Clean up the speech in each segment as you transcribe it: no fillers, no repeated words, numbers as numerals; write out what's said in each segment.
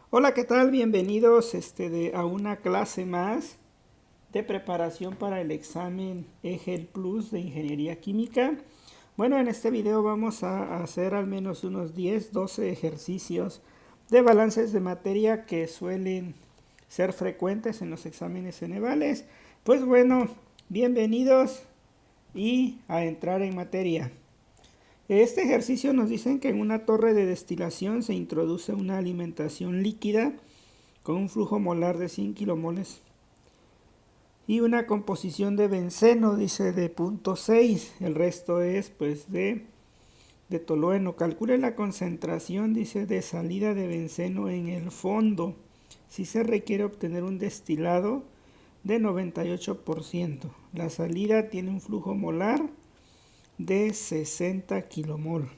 Hola, ¿qué tal? Bienvenidos a una clase más de preparación para el examen EGEL Plus de Ingeniería Química. Bueno, en este video vamos a hacer al menos unos 10-12 ejercicios de balances de materia que suelen ser frecuentes en los exámenes Cenevales. Pues bueno, bienvenidos y a entrar en materia. Este ejercicio nos dicen que en una torre de destilación se introduce una alimentación líquida con un flujo molar de 100 kilomoles y una composición de benceno, dice, de 0.6. El resto es pues de tolueno. Calcule la concentración, dice, de salida de benceno en el fondo si se requiere obtener un destilado de 98%. La salida tiene un flujo molar de 60 kilomol.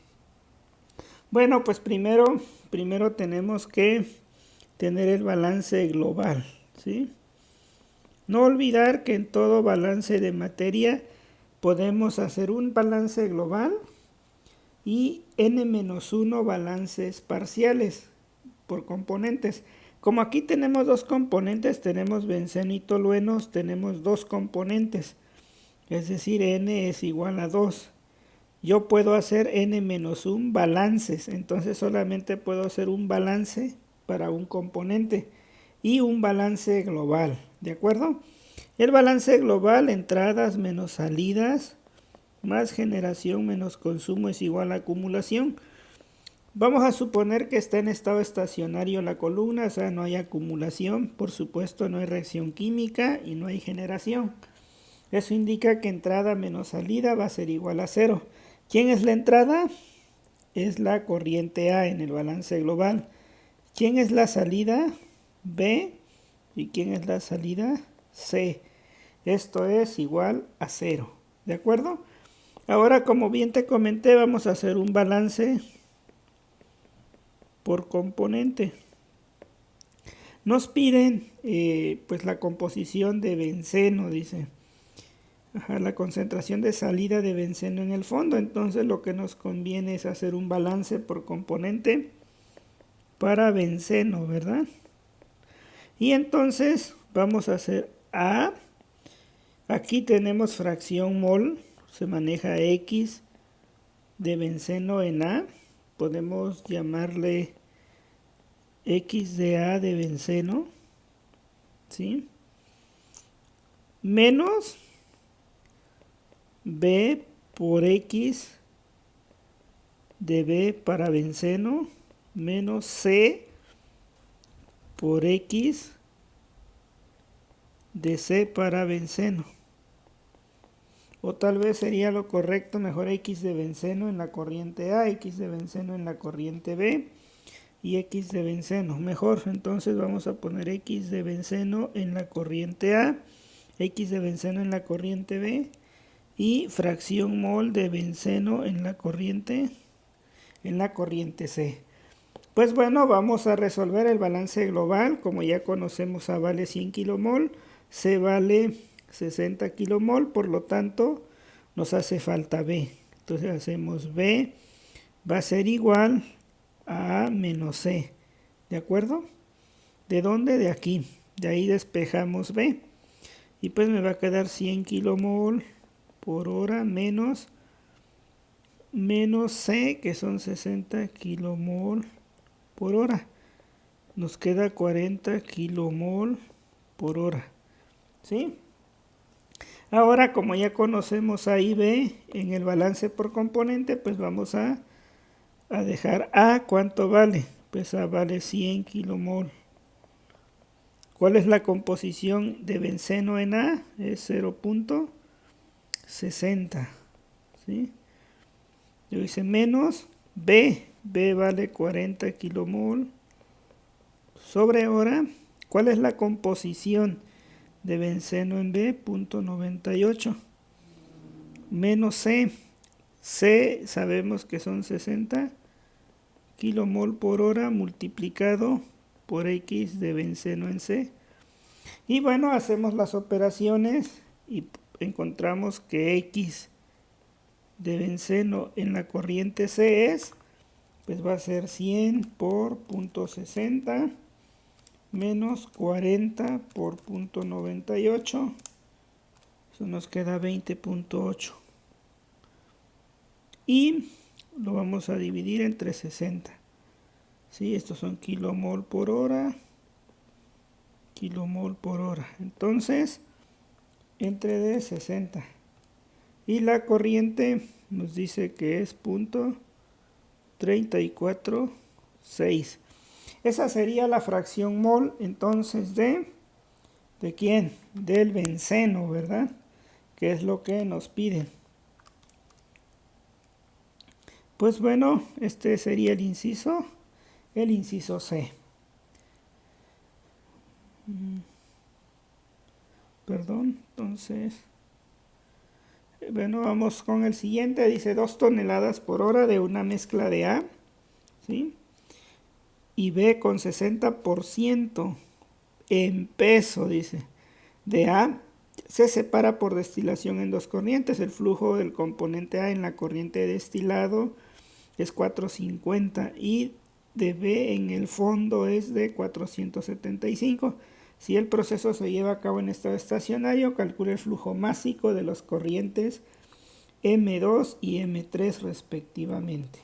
Bueno, pues primero tenemos que tener el balance global, ¿sí? No olvidar que en todo balance de materia podemos hacer un balance global y n-1 balances parciales por componentes. Como aquí tenemos dos componentes, tenemos benceno y toluenos, tenemos dos componentes, es decir, n es igual a 2. Yo puedo hacer n-1 balances, entonces solamente puedo hacer un balance para un componente y un balance global, ¿de acuerdo? El balance global, entradas menos salidas, más generación menos consumo es igual a acumulación. Vamos a suponer que está en estado estacionario la columna, o sea, no hay acumulación, por supuesto no hay reacción química y no hay generación. Eso indica que entrada menos salida va a ser igual a 0. ¿Quién es la entrada? Es la corriente A en el balance global. ¿Quién es la salida? B. ¿Y quién es la salida? C. Esto es igual a 0. ¿De acuerdo? Ahora, como bien te comenté, vamos a hacer un balance por componente. Nos piden pues la composición de benceno, dice. La concentración de salida de benceno en el fondo. Entonces lo que nos conviene es hacer un balance por componente para benceno, ¿verdad? Y entonces vamos a hacer A. Aquí tenemos fracción mol, se maneja X de benceno en A. Podemos llamarle X de A de benceno, ¿sí? Menos B por X de B para benceno, menos C por X de C para benceno. O tal vez sería lo correcto mejor X de benceno en la corriente A, X de benceno en la corriente B y X de benceno. Mejor, entonces vamos a poner X de benceno en la corriente A, X de benceno en la corriente B y fracción mol de benceno en la corriente C. Pues bueno, vamos a resolver el balance global. Como ya conocemos, A vale 100 kilomol, C vale 60 kilomol, por lo tanto nos hace falta B. Entonces hacemos B, va a ser igual a A menos C, ¿de acuerdo? ¿De dónde? De aquí. De ahí despejamos B. Y pues me va a quedar 100 kilomol por hora menos C, que son 60 kilomol por hora. Nos queda 40 kilomol por hora, ¿sí? Ahora, como ya conocemos A y B en el balance por componente, pues vamos a dejar A. ¿Cuánto vale? Pues A vale 100 kilomol. ¿Cuál es la composición de benceno en A? Es 0.60, ¿sí? Yo hice menos B. B vale 40 kilomol sobre hora. ¿Cuál es la composición de benceno en B? 0.98. Menos C. C sabemos que son 60 kilomol por hora multiplicado por X de benceno en C. Y bueno, hacemos las operaciones y encontramos que X de benceno en la corriente C es, pues va a ser 100 por 0.60 menos 40 por 0.98. Eso nos queda 20.8. Y lo vamos a dividir entre 60. ¿Sí? Estos son kilomol por hora. Kilomol por hora. Entonces, entre de 60. Y la corriente nos dice que es 0.346. Esa sería la fracción mol, entonces, ¿de quién? Del benceno, ¿verdad? Que es lo que nos piden. Pues bueno, este sería el inciso C. Perdón, entonces, bueno, vamos con el siguiente. Dice 2 toneladas por hora de una mezcla de A, ¿sí? Y B con 60% en peso, dice, de A, se separa por destilación en dos corrientes. El flujo del componente A en la corriente de destilado es 450 y de B en el fondo es de 475. Si el proceso se lleva a cabo en estado estacionario, calcula el flujo másico de las corrientes M2 y M3 respectivamente.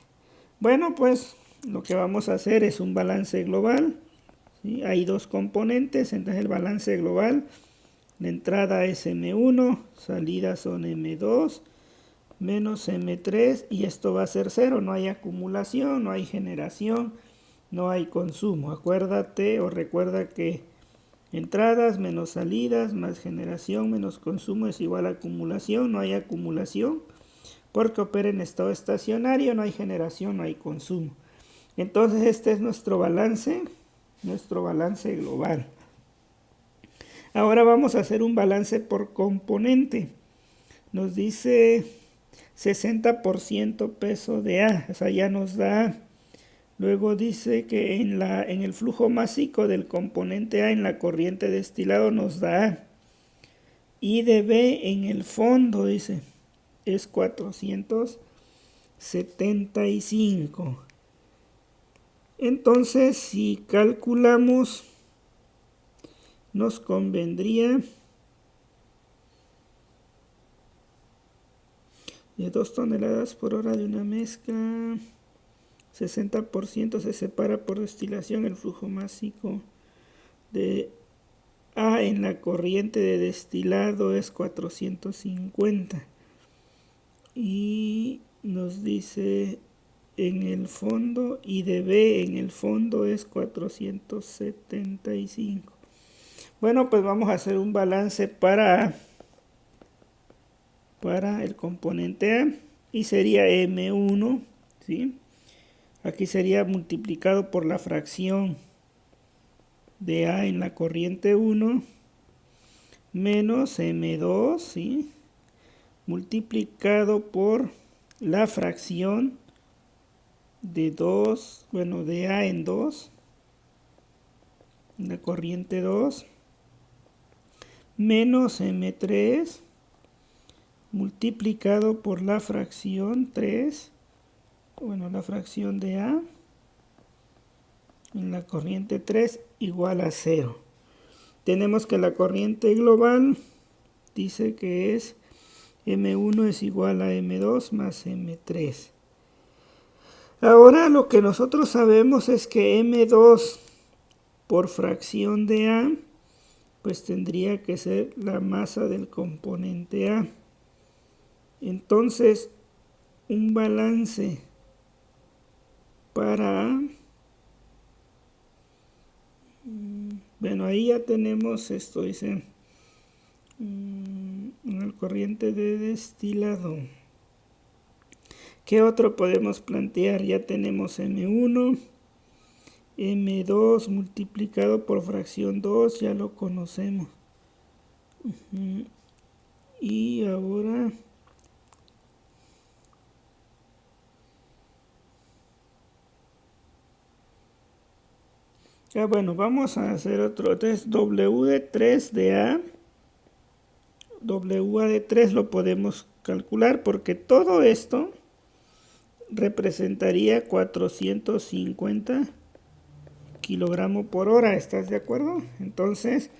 Bueno, pues lo que vamos a hacer es un balance global, ¿sí? Hay dos componentes, entonces el balance global, la entrada es M1, salidas son M2, menos M3, y esto va a ser 0, no hay acumulación, no hay generación, no hay consumo. Acuérdate o recuerda que entradas menos salidas más generación menos consumo es igual a acumulación, no hay acumulación porque opera en estado estacionario, no hay generación, no hay consumo. Entonces este es nuestro balance global. Ahora vamos a hacer un balance por componente. Nos dice 60% peso de A, o sea, ya nos da. Luego dice que en el flujo másico del componente A en la corriente de destilado nos da A. Y de B en el fondo, dice, es 475. Entonces, si calculamos, nos convendría de 2 toneladas por hora de una mezcla, 60% se separa por destilación, el flujo másico de A en la corriente de destilado es 450. Y nos dice en el fondo, y de B en el fondo es 475. Bueno, pues vamos a hacer un balance para el componente A y sería M1, ¿sí? Aquí sería multiplicado por la fracción de A en la corriente 1 menos M2, ¿sí? Multiplicado por la fracción de 2, bueno, de A en 2, en la corriente 2, menos M3, multiplicado por la fracción 3, bueno, la fracción de A en la corriente 3 igual a 0. Tenemos que la corriente global dice que es M1 es igual a M2 más M3. Ahora lo que nosotros sabemos es que M2 por fracción de A, pues tendría que ser la masa del componente A. Entonces, un balance para A, bueno, ahí ya tenemos esto, dice, en el corriente de destilado. ¿Qué otro podemos plantear? Ya tenemos M1, M2 multiplicado por fracción 2, ya lo conocemos. Y ahora bueno, vamos a hacer otro. Entonces W de 3 de A, WA de 3 lo podemos calcular porque todo esto representaría 450 kilogramo por hora, ¿estás de acuerdo? Entonces,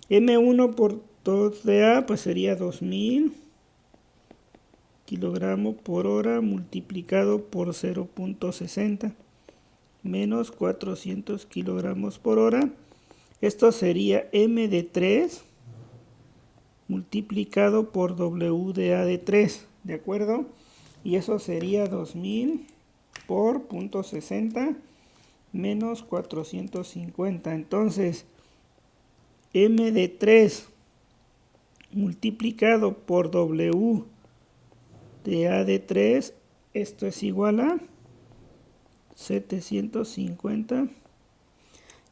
M1 por 2 de A pues sería 2000 kilogramo por hora multiplicado por 0.60 menos 400 kilogramos por hora. Esto sería M de 3 multiplicado por W de A de 3, ¿de acuerdo? Y eso sería 2000 por 0.60 menos 450. Entonces, M de 3 multiplicado por W de A de 3, esto es igual a 750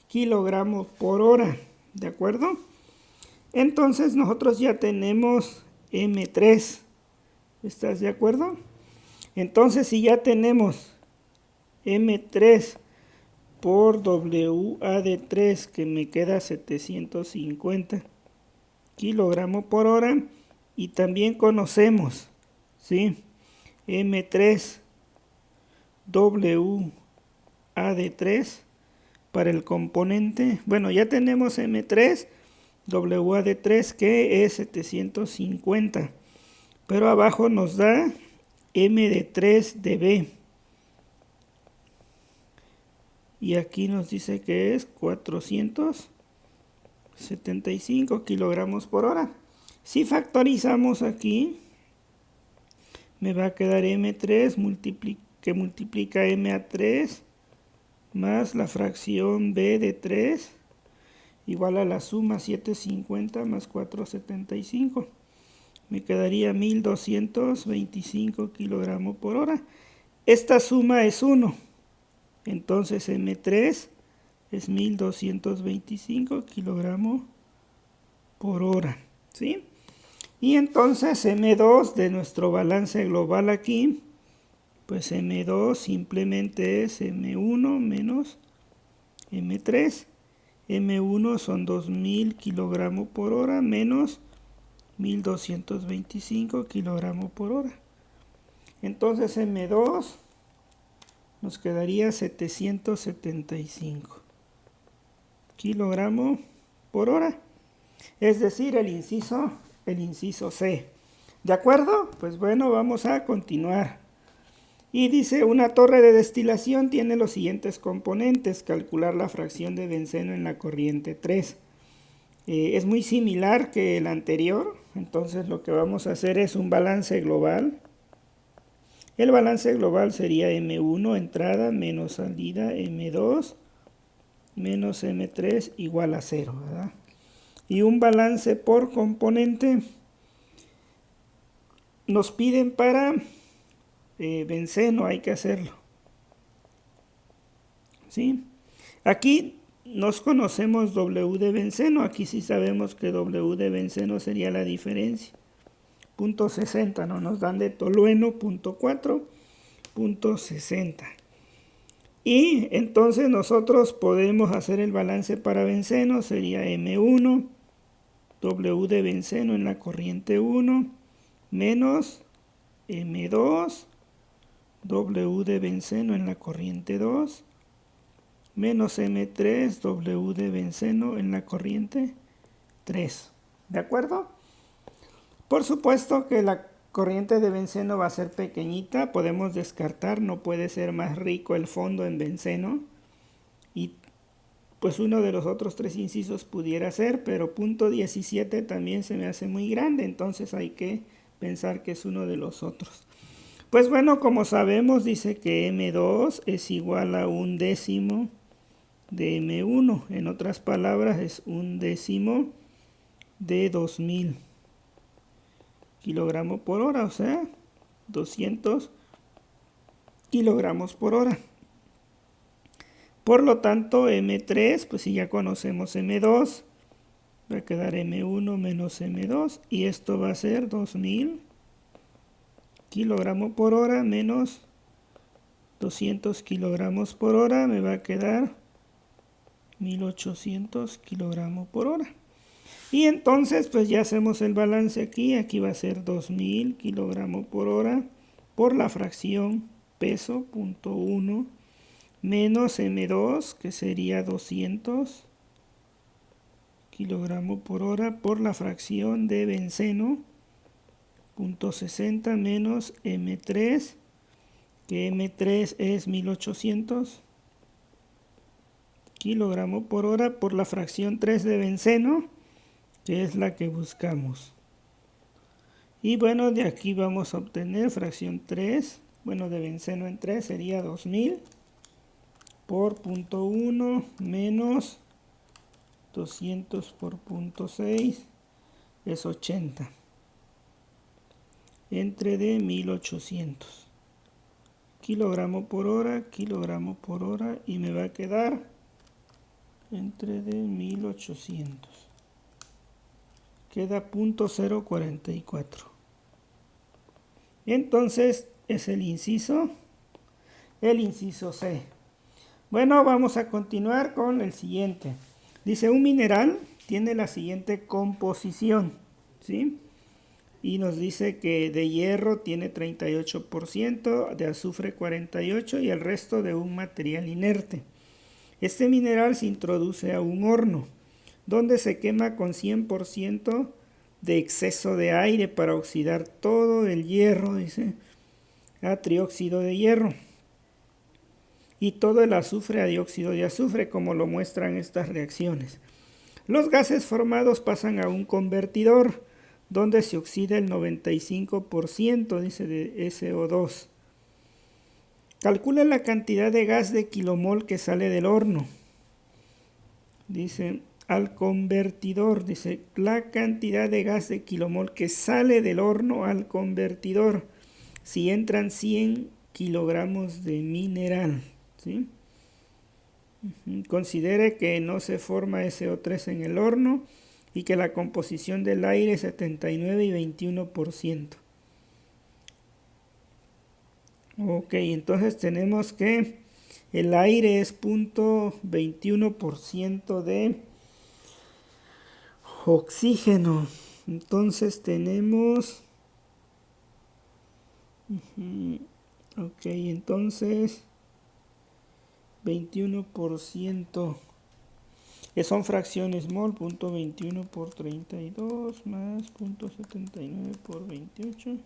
kilogramos por hora, ¿de acuerdo? Entonces nosotros ya tenemos M3, ¿estás de acuerdo? Entonces si ya tenemos M3 por WA de 3, que me queda 750 kilogramos por hora, y también conocemos, ¿sí?, M3 WA de 3 para el componente, bueno, ya tenemos M3 WA de 3 que es 750, pero abajo nos da M de 3 de B, y aquí nos dice que es 475 kilogramos por hora. Si factorizamos aquí, me va a quedar M3 que multiplica MA3 más la fracción B de 3 igual a la suma 750 más 475. Me quedaría 1225 kilogramos por hora. Esta suma es 1. Entonces M3 es 1225 kilogramos por hora, ¿sí? Y entonces M2 de nuestro balance global aquí, pues M2 simplemente es M1 menos M3. M1 son 2000 kilogramos por hora menos 1225 kilogramos por hora. Entonces M2 nos quedaría 775 kilogramos por hora. Es decir, el inciso C. ¿De acuerdo? Pues bueno, vamos a continuar. Y dice, una torre de destilación tiene los siguientes componentes. Calcular la fracción de benceno en la corriente 3. Es muy similar que el anterior. Entonces lo que vamos a hacer es un balance global. El balance global sería M1 entrada menos salida, M2 menos M3 igual a 0, ¿verdad? Y un balance por componente nos piden para benceno, hay que hacerlo, ¿sí? Aquí nos conocemos W de benceno, aquí sí sabemos que W de benceno sería la diferencia. 0.60, no nos dan de tolueno, 0.4, 0.60. Y entonces nosotros podemos hacer el balance para benceno, sería M1, W de benceno en la corriente 1, menos M2, W de benceno en la corriente 2, menos M3, W de benceno en la corriente 3. ¿De acuerdo? Por supuesto que la corriente de benceno va a ser pequeñita, podemos descartar, no puede ser más rico el fondo en benceno, y pues uno de los otros tres incisos pudiera ser, pero 0.17 también se me hace muy grande, entonces hay que pensar que es uno de los otros. Pues bueno, como sabemos, dice que M2 es igual a 1/10 de M1, en otras palabras es 1/10 de 2000 kilogramos por hora, o sea, 200 kilogramos por hora. Por lo tanto, M3, pues si ya conocemos M2, va a quedar M1 menos M2, y esto va a ser 2000 kilogramos por hora menos 200 kilogramos por hora, me va a quedar 1800 kilogramos por hora. Y entonces pues ya hacemos el balance aquí va a ser 2000 kilogramos por hora por la fracción peso, 0.1, menos M2, que sería 200 kilogramos por hora, por la fracción de benceno, 0.60 menos M3, que M3 es 1800 kilogramos por hora, por la fracción 3 de benceno, que es la que buscamos. Y bueno, de aquí vamos a obtener fracción 3, bueno, de benceno en 3 sería 2000 por 0.1 menos 200 por 0.6 es 80 entre de 1800 kilogramos por hora y me va a quedar entre de 1800, queda 0.044. Entonces es el inciso C. Bueno, vamos a continuar con el siguiente. Dice, un mineral tiene la siguiente composición, ¿sí? Y nos dice que de hierro tiene 38%, de azufre 48% y el resto de un material inerte. Este mineral se introduce a un horno, donde se quema con 100% de exceso de aire para oxidar todo el hierro, dice, a trióxido de hierro. Y todo el azufre a dióxido de azufre, como lo muestran estas reacciones. Los gases formados pasan a un convertidor, donde se oxida el 95%, dice, de SO2. Calcula la cantidad de gas de kilomol que sale del horno. Dice, al convertidor, dice, la cantidad de gas de kilomol que sale del horno al convertidor, si entran 100 kilogramos de mineral, ¿sí? Considere que no se forma SO3 en el horno y que la composición del aire es 79 y 21%. Ok, entonces tenemos que el aire es 0.21% de oxígeno. Entonces tenemos... Ok, entonces 21%, que son fracciones mol, 0.21 por 32 más 0.79 por 28.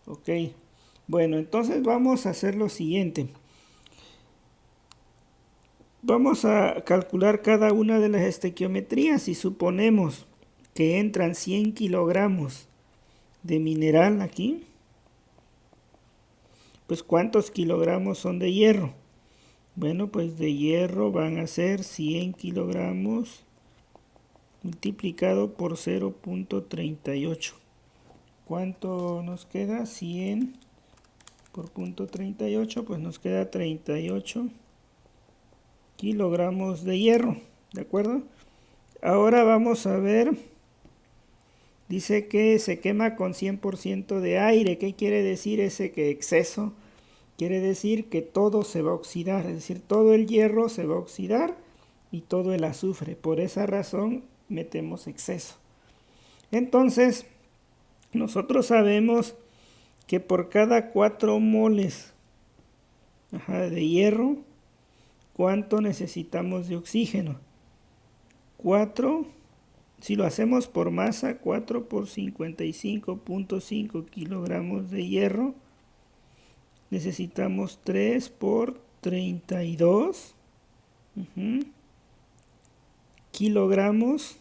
Ok, bueno, entonces vamos a hacer lo siguiente. Vamos a calcular cada una de las estequiometrías y suponemos que entran 100 kilogramos de mineral aquí. Pues ¿cuántos kilogramos son de hierro? Bueno, pues de hierro van a ser 100 kilogramos multiplicado por 0.38. ¿Cuánto nos queda? 100 por 0.38, pues nos queda 38 kilogramos de hierro, ¿de acuerdo? Ahora vamos a ver, dice que se quema con 100% de aire. ¿Qué quiere decir ese que exceso? Quiere decir que todo se va a oxidar, es decir, todo el hierro se va a oxidar y todo el azufre. Por esa razón metemos exceso. Entonces, nosotros sabemos que por cada 4 moles de hierro, ¿cuánto necesitamos de oxígeno? 4, si lo hacemos por masa, 4 por 55.5 kilogramos de hierro, necesitamos 3 por 32 kilogramos,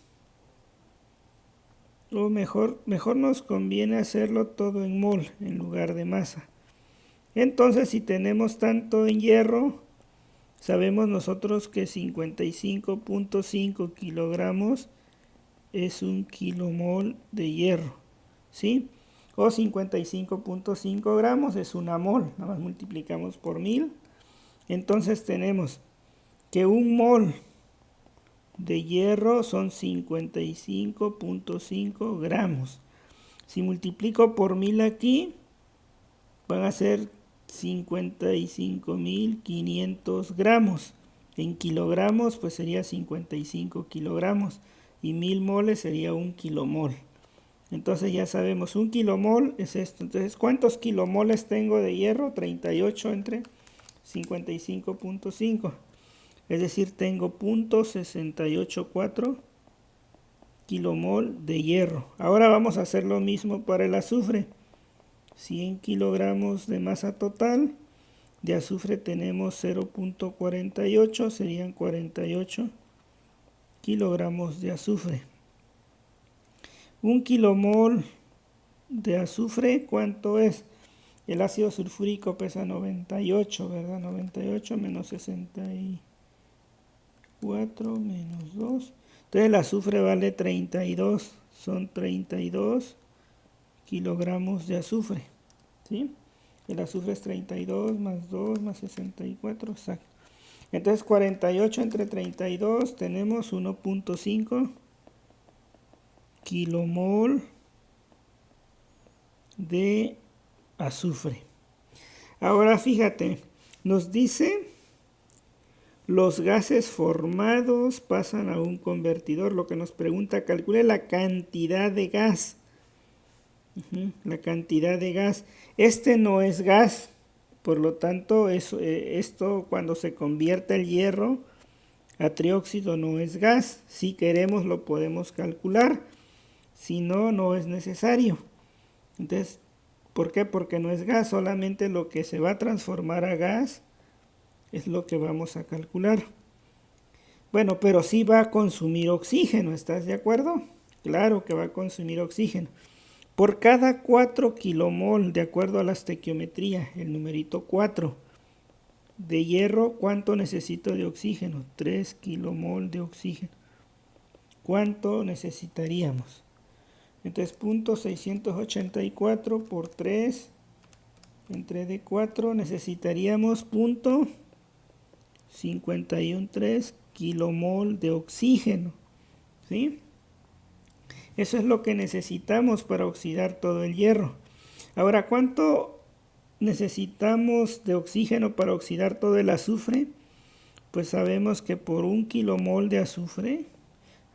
o mejor nos conviene hacerlo todo en mol en lugar de masa. Entonces, si tenemos tanto en hierro, sabemos nosotros que 55.5 kilogramos es 1 kilomol de hierro, ¿sí? O 55.5 gramos es 1 mol, nada más multiplicamos por 1000. Entonces tenemos que 1 mol de hierro son 55.5 gramos. Si multiplico por 1000 aquí, van a ser 55.500 gramos. En kilogramos, pues sería 55 kilogramos. Y 1000 moles sería 1 kilomol. Entonces ya sabemos, 1 kilomol es esto. Entonces, ¿cuántos kilomoles tengo de hierro? 38 entre 55.5. Es decir, tengo 0.684 kilomol de hierro. Ahora vamos a hacer lo mismo para el azufre. 100 kilogramos de masa total. De azufre tenemos 0.48, serían 48 kilogramos de azufre. 1 kilomol de azufre, ¿cuánto es? El ácido sulfúrico pesa 98, ¿verdad? 98 menos 64 menos 2. Entonces el azufre vale 32, son 32 kilogramos de azufre, ¿sí? El azufre es 32 más 2 más 64, exacto. Entonces 48 entre 32 tenemos 1.5 kilomol de azufre. Ahora fíjate, nos dice los gases formados pasan a un convertidor. Lo que nos pregunta, calcule la cantidad de gas. La cantidad de gas. Este no es gas, por lo tanto esto cuando se convierte el hierro a trióxido no es gas. Si queremos lo podemos calcular, si no, no es necesario. Entonces, ¿por qué? Porque no es gas, solamente lo que se va a transformar a gas es lo que vamos a calcular. Bueno, pero sí va a consumir oxígeno, ¿estás de acuerdo? Claro que va a consumir oxígeno. Por cada 4 kilomol, de acuerdo a la estequiometría, el numerito 4, de hierro, ¿cuánto necesito de oxígeno? 3 kilomol de oxígeno. ¿Cuánto necesitaríamos? Entonces, 0.684 por 3 entre D4 necesitaríamos 0.513 kilomol de oxígeno, ¿sí? Eso es lo que necesitamos para oxidar todo el hierro. Ahora, ¿cuánto necesitamos de oxígeno para oxidar todo el azufre? Pues sabemos que por 1 kilomol de azufre,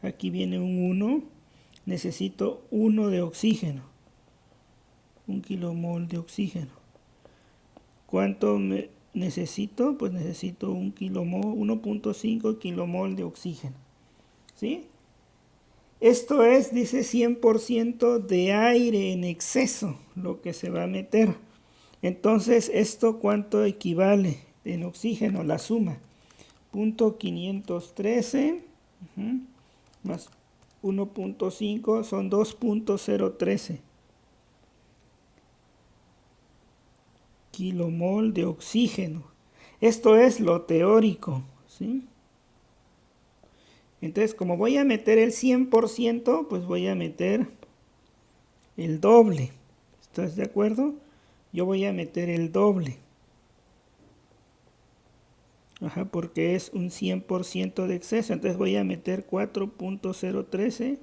aquí viene un 1, necesito 1 de oxígeno. 1 kilomol de oxígeno. ¿Cuánto necesito? Pues necesito 1.5 kilomol de oxígeno, ¿sí? Esto es, dice, 100% de aire en exceso lo que se va a meter. Entonces, ¿esto cuánto equivale en oxígeno? La suma. 0.513 más 1.5 son 2.013 kilomol de oxígeno. Esto es lo teórico, ¿sí? Entonces, como voy a meter el 100%, pues voy a meter el doble. ¿Estás de acuerdo? Yo voy a meter el doble. Ajá, porque es un 100% de exceso. Entonces voy a meter 4.013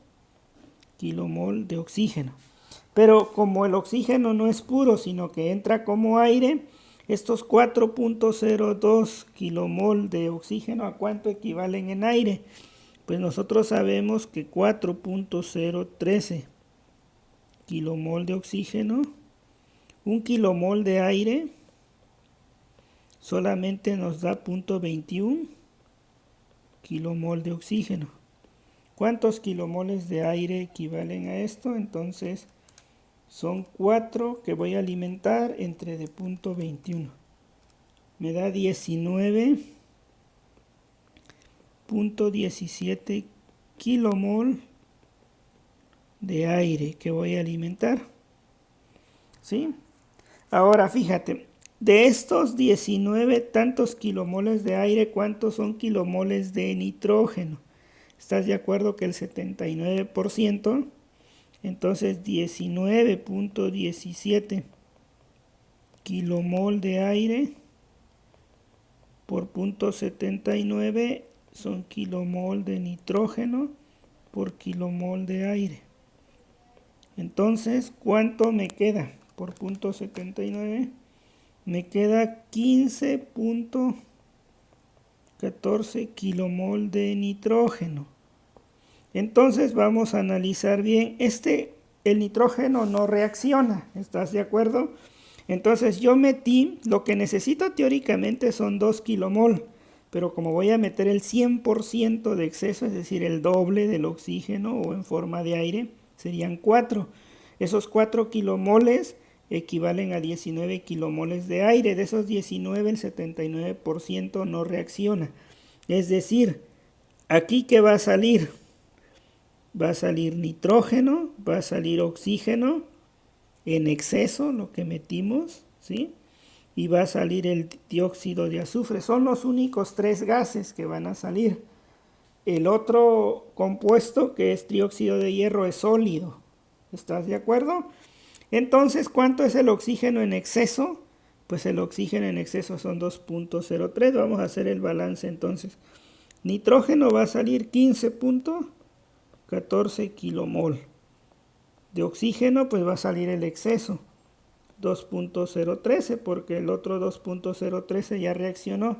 kilomol de oxígeno. Pero como el oxígeno no es puro, sino que entra como aire, estos 4.02 kilomol de oxígeno, ¿a cuánto equivalen en aire? Pues nosotros sabemos que 4.013 kilomol de oxígeno, 1 kilomol de aire, solamente nos da 0.21 kilomol de oxígeno. ¿Cuántos kilomoles de aire equivalen a esto? Entonces son 4 que voy a alimentar entre de 0.21. Me da 19.17 kilomol de aire que voy a alimentar, ¿sí? Ahora fíjate, de estos 19 tantos kilomoles de aire, ¿cuántos son kilomoles de nitrógeno? ¿Estás de acuerdo que el 79%? Entonces 19.17 kilomol de aire por 0.79 son kilomol de nitrógeno por kilomol de aire. Entonces, ¿cuánto me queda? Por 0.79 me queda 15.14 kilomol de nitrógeno. Entonces vamos a analizar bien. El nitrógeno no reacciona, ¿estás de acuerdo? Entonces yo metí, lo que necesito teóricamente son 2 kilomol, pero como voy a meter el 100% de exceso, es decir, el doble del oxígeno o en forma de aire, serían 4. Esos 4 kilomoles equivalen a 19 kilomoles de aire. De esos 19, el 79% no reacciona. Es decir, aquí ¿qué va a salir? Va a salir nitrógeno, va a salir oxígeno en exceso, lo que metimos, ¿sí? Y va a salir el dióxido de azufre. Son los únicos 3 gases que van a salir. El otro compuesto, que es trióxido de hierro, es sólido. ¿Estás de acuerdo? Entonces, ¿cuánto es el oxígeno en exceso? Pues el oxígeno en exceso son 2.03. Vamos a hacer el balance entonces. Nitrógeno va a salir 15.14 kilomol. De oxígeno pues va a salir el exceso, 2.013, porque el otro 2.013 ya reaccionó.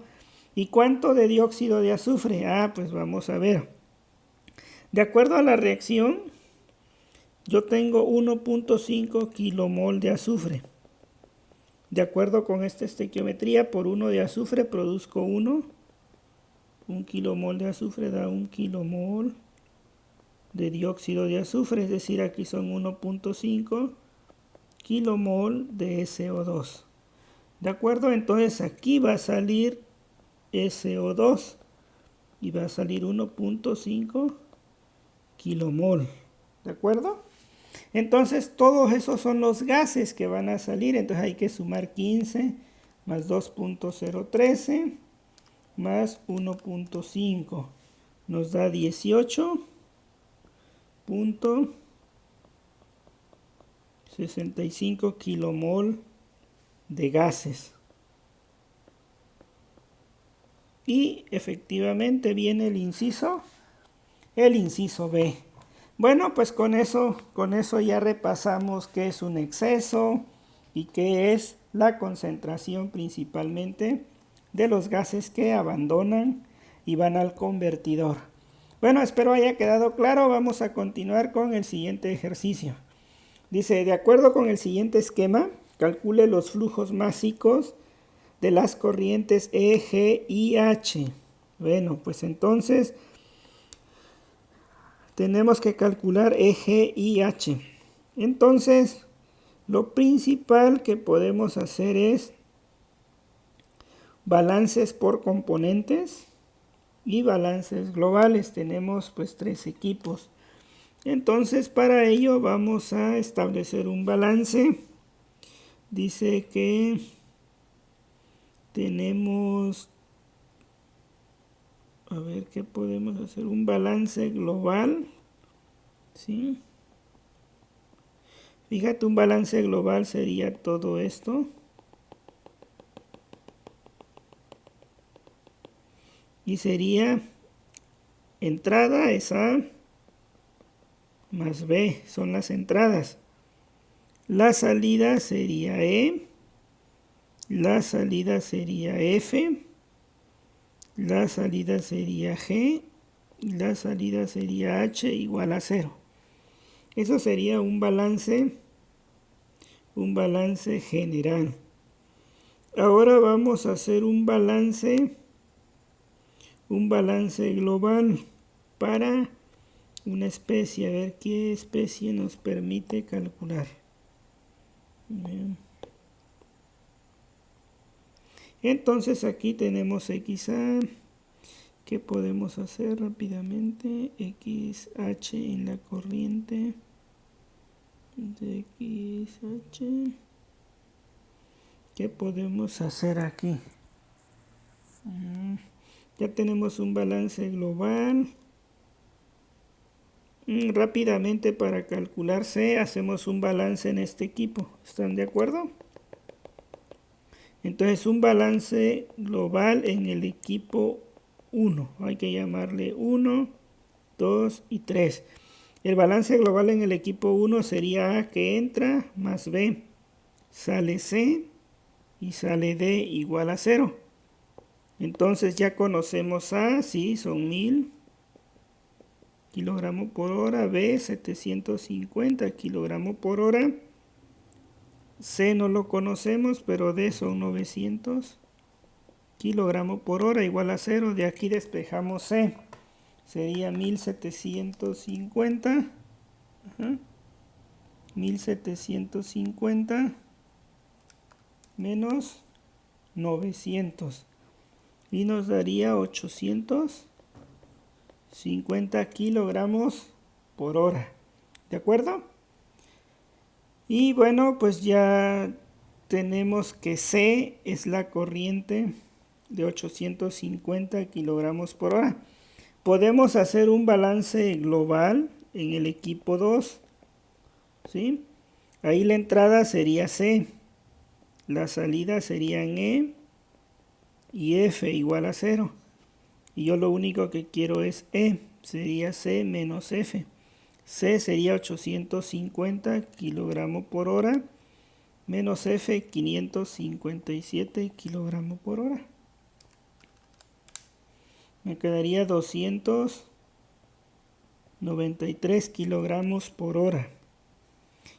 ¿Y cuánto de dióxido de azufre? Pues vamos a ver. De acuerdo a la reacción, yo tengo 1.5 kilomol de azufre. De acuerdo con esta estequiometría, por 1 de azufre produzco 1. 1 kilomol de azufre da 1 kilomol de dióxido de azufre, es decir, aquí son 1.5 kilomol de SO2. ¿De acuerdo? Entonces aquí va a salir SO2 y va a salir 1.5 kilomol. ¿De acuerdo? Entonces todos esos son los gases que van a salir. Entonces hay que sumar 15 más 2.013 más 1.5. Nos da 18.65 kilomol de gases. Y efectivamente viene el inciso B. Bueno, pues con eso ya repasamos qué es un exceso y qué es la concentración principalmente de los gases que abandonan y van al convertidor. Bueno, espero haya quedado claro. Vamos a continuar con el siguiente ejercicio. Dice, de acuerdo con el siguiente esquema, calcule los flujos másicos de las corrientes E, G y H. Bueno, pues entonces tenemos que calcular E, G y H. Entonces, lo principal que podemos hacer es balances por componentes y balances globales. Tenemos pues 3 equipos. Entonces, para ello vamos a establecer un balance. Dice que tenemos, a ver qué podemos hacer, un balance global, ¿sí? Fíjate, un balance global sería todo esto. Y sería entrada es A más B, son las entradas. La salida sería E, la salida sería F, la salida sería G y la salida sería H igual a 0. Eso sería un balance general. Ahora vamos a hacer un balance global para una especie. A ver qué especie nos permite calcular. Bien. Entonces aquí tenemos XA. ¿Qué podemos hacer rápidamente? XH en la corriente de XH. ¿Qué podemos hacer aquí? Ya tenemos un balance global. Rápidamente, para calcular C, hacemos un balance en este equipo. ¿Están de acuerdo? Entonces, un balance global en el equipo 1. Hay que llamarle 1, 2 y 3. El balance global en el equipo 1 sería A, que entra, más B. Sale C y sale D igual a 0. Entonces ya conocemos A, sí, son 1000 kilogramos por hora, B 750 kilogramos por hora C no lo conocemos, pero D son 900 kilogramos por hora igual a 0. De aquí despejamos C. Sería 1750. 1750 menos 900. Y nos daría 850 kilogramos por hora. ¿De acuerdo? Y bueno, pues ya tenemos que C es la corriente de 850 kilogramos por hora. Podemos hacer un balance global en el equipo 2. ¿Sí? Ahí la entrada sería C. La salida serían E y F igual a 0. Y yo lo único que quiero es E. Sería C menos F. C sería 850 kilogramos por hora menos F 557 kilogramos por hora. Me quedaría 293 kilogramos por hora.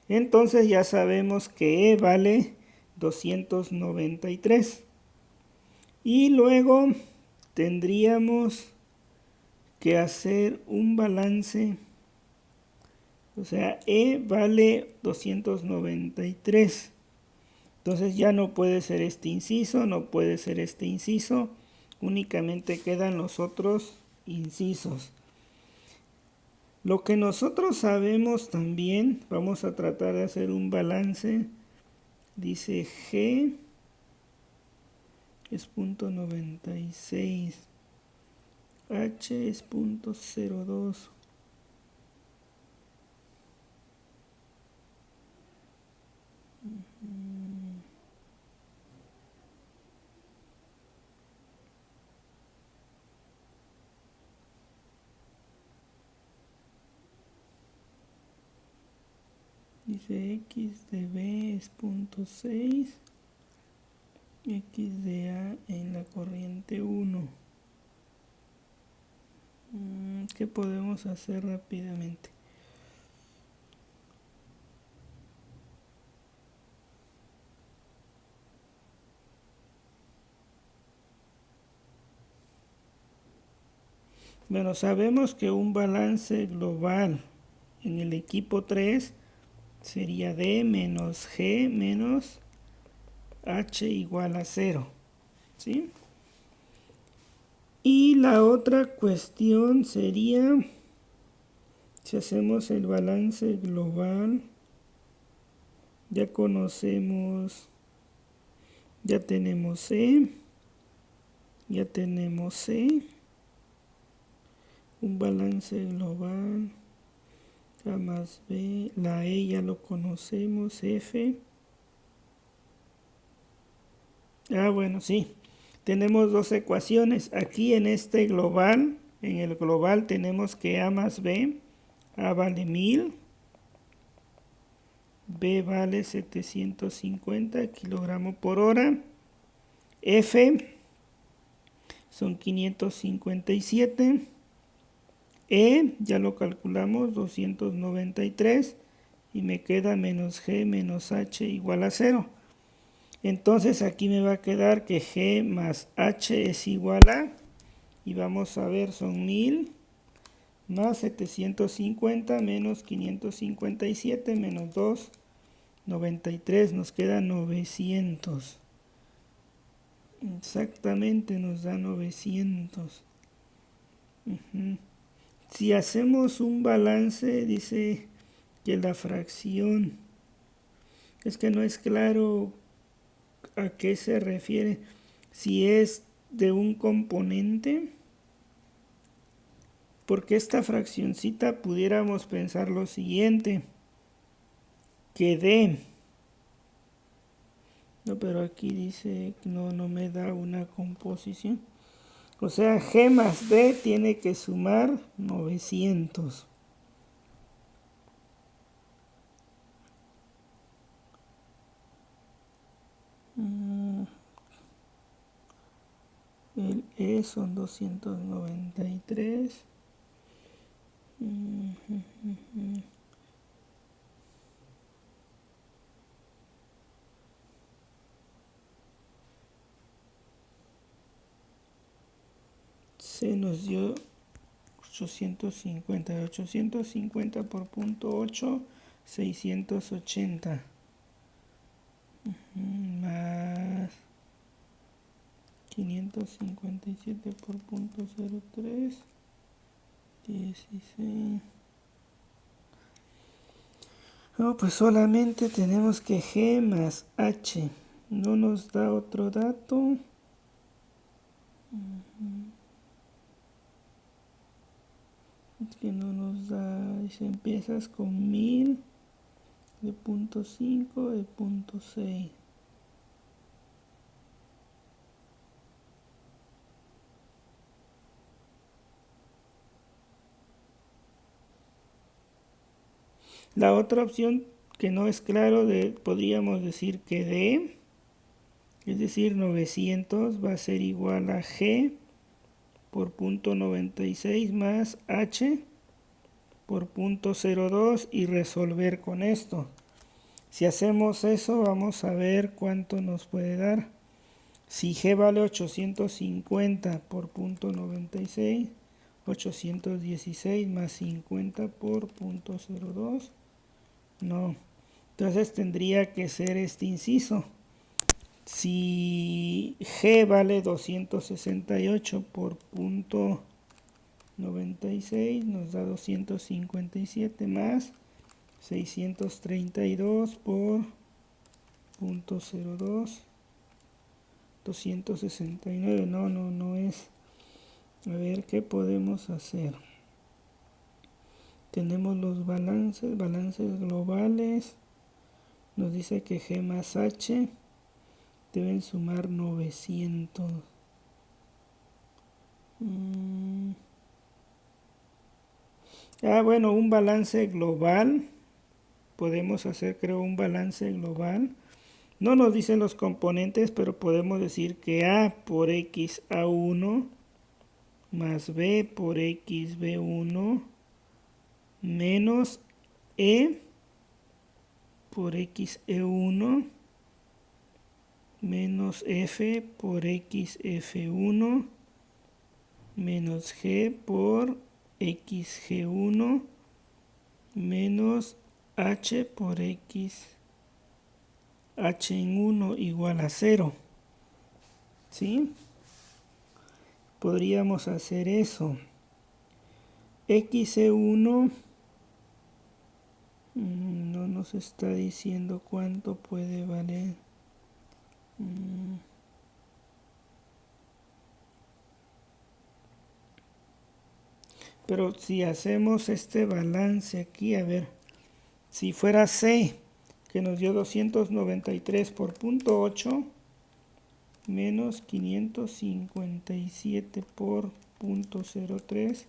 Entonces ya sabemos que E vale 293. Y luego tendríamos que hacer un balance. O sea, E vale 293. Entonces ya no puede ser este inciso, no puede ser este inciso. Únicamente quedan los otros incisos. Lo que nosotros sabemos también, vamos a tratar de hacer un balance. Dice G es .96. H es .02. Dice X de B es .6. X de A en la corriente 1. ¿Qué podemos hacer rápidamente? Bueno, sabemos que un balance global en el equipo 3 sería D menos G menos H igual a 0. ¿Sí? Y la otra cuestión sería, si hacemos el balance global, ya conocemos, ya tenemos C, ya tenemos C, un balance global, A más B, la E ya lo conocemos, F. Bueno, sí, tenemos dos ecuaciones. Aquí en este global, en el global tenemos que A más B, A vale 1000, B vale 750 kilogramos por hora, F son 557, E ya lo calculamos 293 y me queda menos G menos H igual a 0. Entonces aquí me va a quedar que G más H es igual a, y vamos a ver, son 1000 más 750 menos 557 menos 293, nos queda 900. Exactamente nos da 900. Si hacemos un balance, dice que la fracción, es que no es claro a qué se refiere, si es de un componente, porque esta fraccioncita pudiéramos pensar lo siguiente, que D, no, pero aquí dice no me da una composición, o sea, G más D tiene que sumar 900. El E son 293. Se nos dio 850 por punto 8, 680. Más 557 por punto 03, 16. No, pues solamente tenemos que G más H. No nos da otro dato. Es que no nos da. Dice, empiezas con 1000 de punto 5 de punto 6. La otra opción que no es claro, podríamos decir que D, es decir, 900 va a ser igual a G por punto 96 más H por punto 02 y resolver con esto. Si hacemos eso, vamos a ver cuánto nos puede dar. Si G vale 850 por punto 96, 816 más 50 por punto 02. No. Entonces tendría que ser este inciso. Si G vale 268 por punto 96, nos da 257 más 632 por punto 02. 269. No es. A ver, ¿qué podemos hacer? Tenemos los balances globales. Nos dice que G más H deben sumar 900. Bueno, un balance global. Podemos hacer, creo, un balance global. No nos dicen los componentes, pero podemos decir que A por X A1 más B por X B1 menos E por X E1 menos F por X F1 menos G por X G1 menos H por X H en 1 igual a 0. ¿Sí? Podríamos hacer eso. XE1 no nos está diciendo cuánto puede valer. Pero si hacemos este balance aquí, a ver, si fuera C, que nos dio 293 por punto 8, menos 557 por punto 03,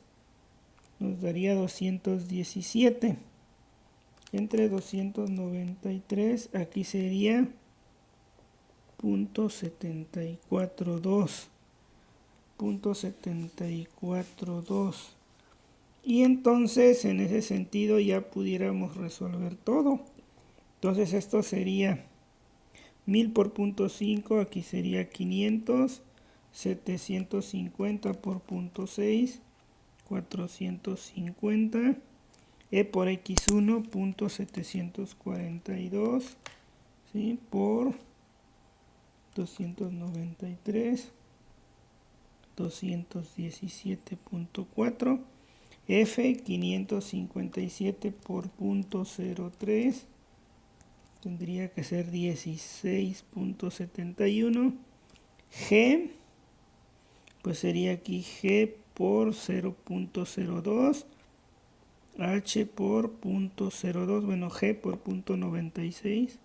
nos daría 217. Entre 293, aquí sería punto 742. Punto 742. Y entonces en ese sentido ya pudiéramos resolver todo. Entonces esto sería 1000 por punto 5, aquí sería 500, 750 por punto 6, 450, E por X1 punto 742, ¿sí? Por 293, 217.4, F 557 por punto 03, tendría que ser 16.71. G, pues sería aquí G por 0.02, H por punto 02, bueno, G por punto 96,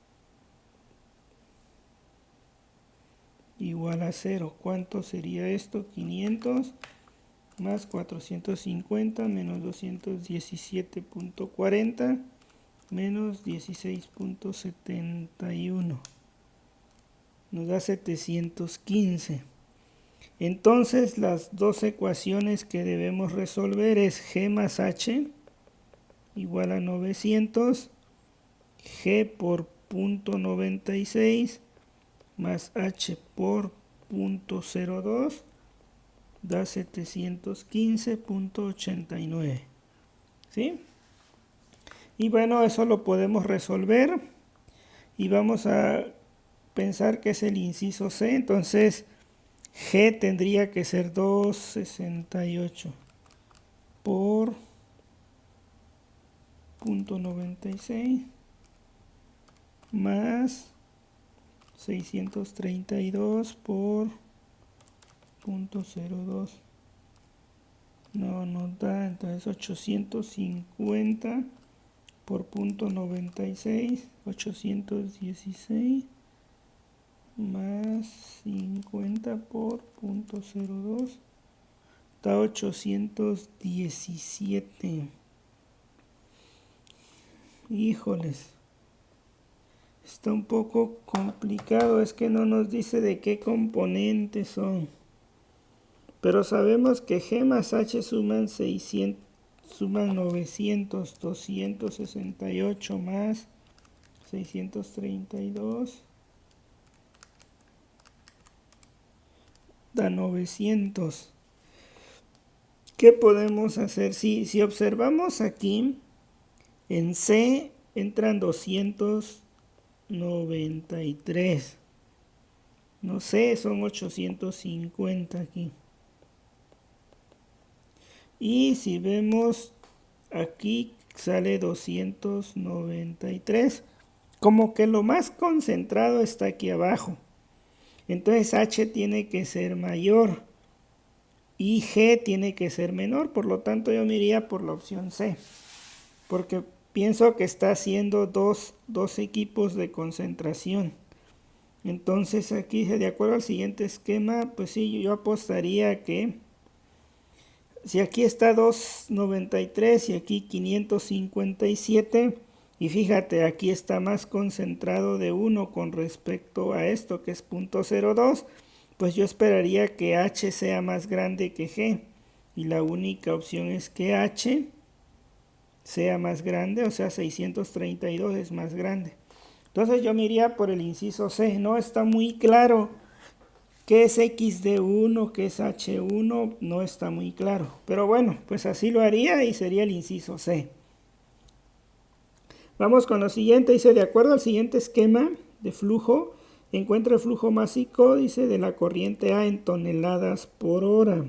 igual a 0. ¿Cuánto sería esto? 500 más 450 menos 217.40 menos 16.71. Nos da 715. Entonces las dos ecuaciones que debemos resolver es G más H igual a 900, G por punto 96 más H por punto 02 da 715.89. ¿Sí? Y bueno, eso lo podemos resolver. Y vamos a pensar que es el inciso C. Entonces, G tendría que ser 268 por 0.96 más 632 por 0.02. No nos da, entonces 850 por 0.96, 816 más 50 por 0.02 da 817. Híjoles, está un poco complicado, es que no nos dice de qué componentes son. Pero sabemos que G más H suman 900, 268 más 632 da 900. ¿Qué podemos hacer? Si observamos aquí, en C entran 293. No sé, son 850 aquí. Y si vemos aquí sale 293. Como que lo más concentrado está aquí abajo. Entonces H tiene que ser mayor. Y G tiene que ser menor. Por lo tanto yo me iría por la opción C. Porque pienso que está haciendo dos equipos de concentración. Entonces aquí, de acuerdo al siguiente esquema, pues sí, yo apostaría que si aquí está 293 y aquí 557, y fíjate, aquí está más concentrado de 1 con respecto a esto que es 0.02, pues yo esperaría que H sea más grande que G. Y la única opción es que H sea más grande, o sea 632 es más grande. Entonces yo me iría por el inciso C. No está muy claro qué es XD1, qué es H1, no está muy claro. Pero bueno, pues así lo haría y sería el inciso C. Vamos con lo siguiente. Dice, de acuerdo al siguiente esquema de flujo, encuentra el flujo másico, dice, de la corriente A en toneladas por hora.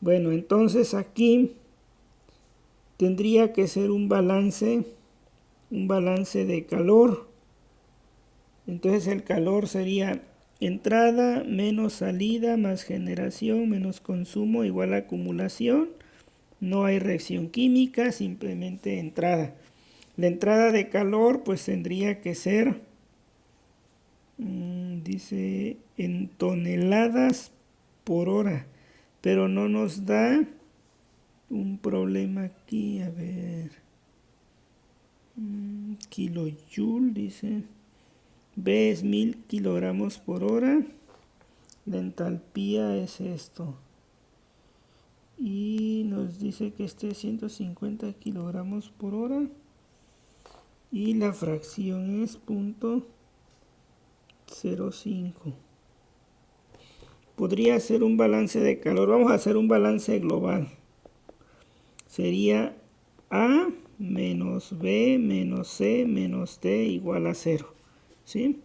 Bueno, entonces aquí tendría que ser un balance de calor. Entonces el calor sería entrada menos salida más generación menos consumo igual a acumulación. No hay reacción química, simplemente entrada. La entrada de calor pues tendría que ser, dice, en toneladas por hora. Pero no nos da un problema aquí, a ver. Kilojoule, dice. B es 1000 kilogramos por hora. La entalpía es esto. Y nos dice que este es 150 kilogramos por hora. Y la fracción es 0.05. Podría ser un balance de calor. Vamos a hacer un balance global. Sería A menos B menos C menos D igual a 0. ¿Sí?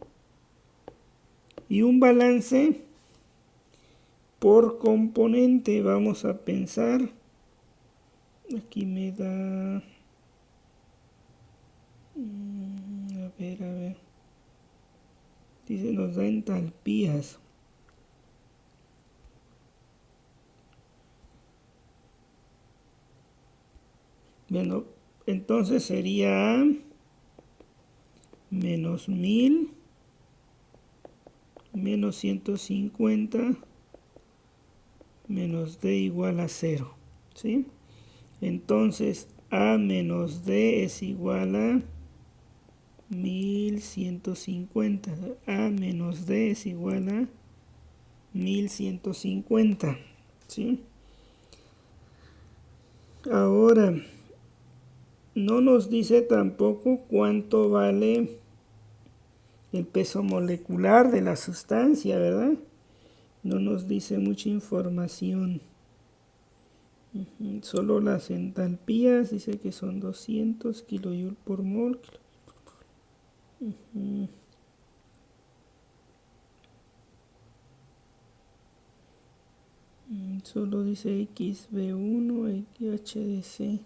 Y un balance por componente, vamos a pensar, aquí me da, a ver, dice nos da entalpías. Bueno, entonces sería A menos 1000 menos 150 menos D igual a 0, ¿sí? Entonces A menos D es igual a 1150. A menos D es igual a 1150, ¿sí? Ahora, no nos dice tampoco cuánto vale el peso molecular de la sustancia, ¿verdad? No nos dice mucha información. Solo las entalpías dice que son 200 kJ por mol. Solo dice XB1, XHDC.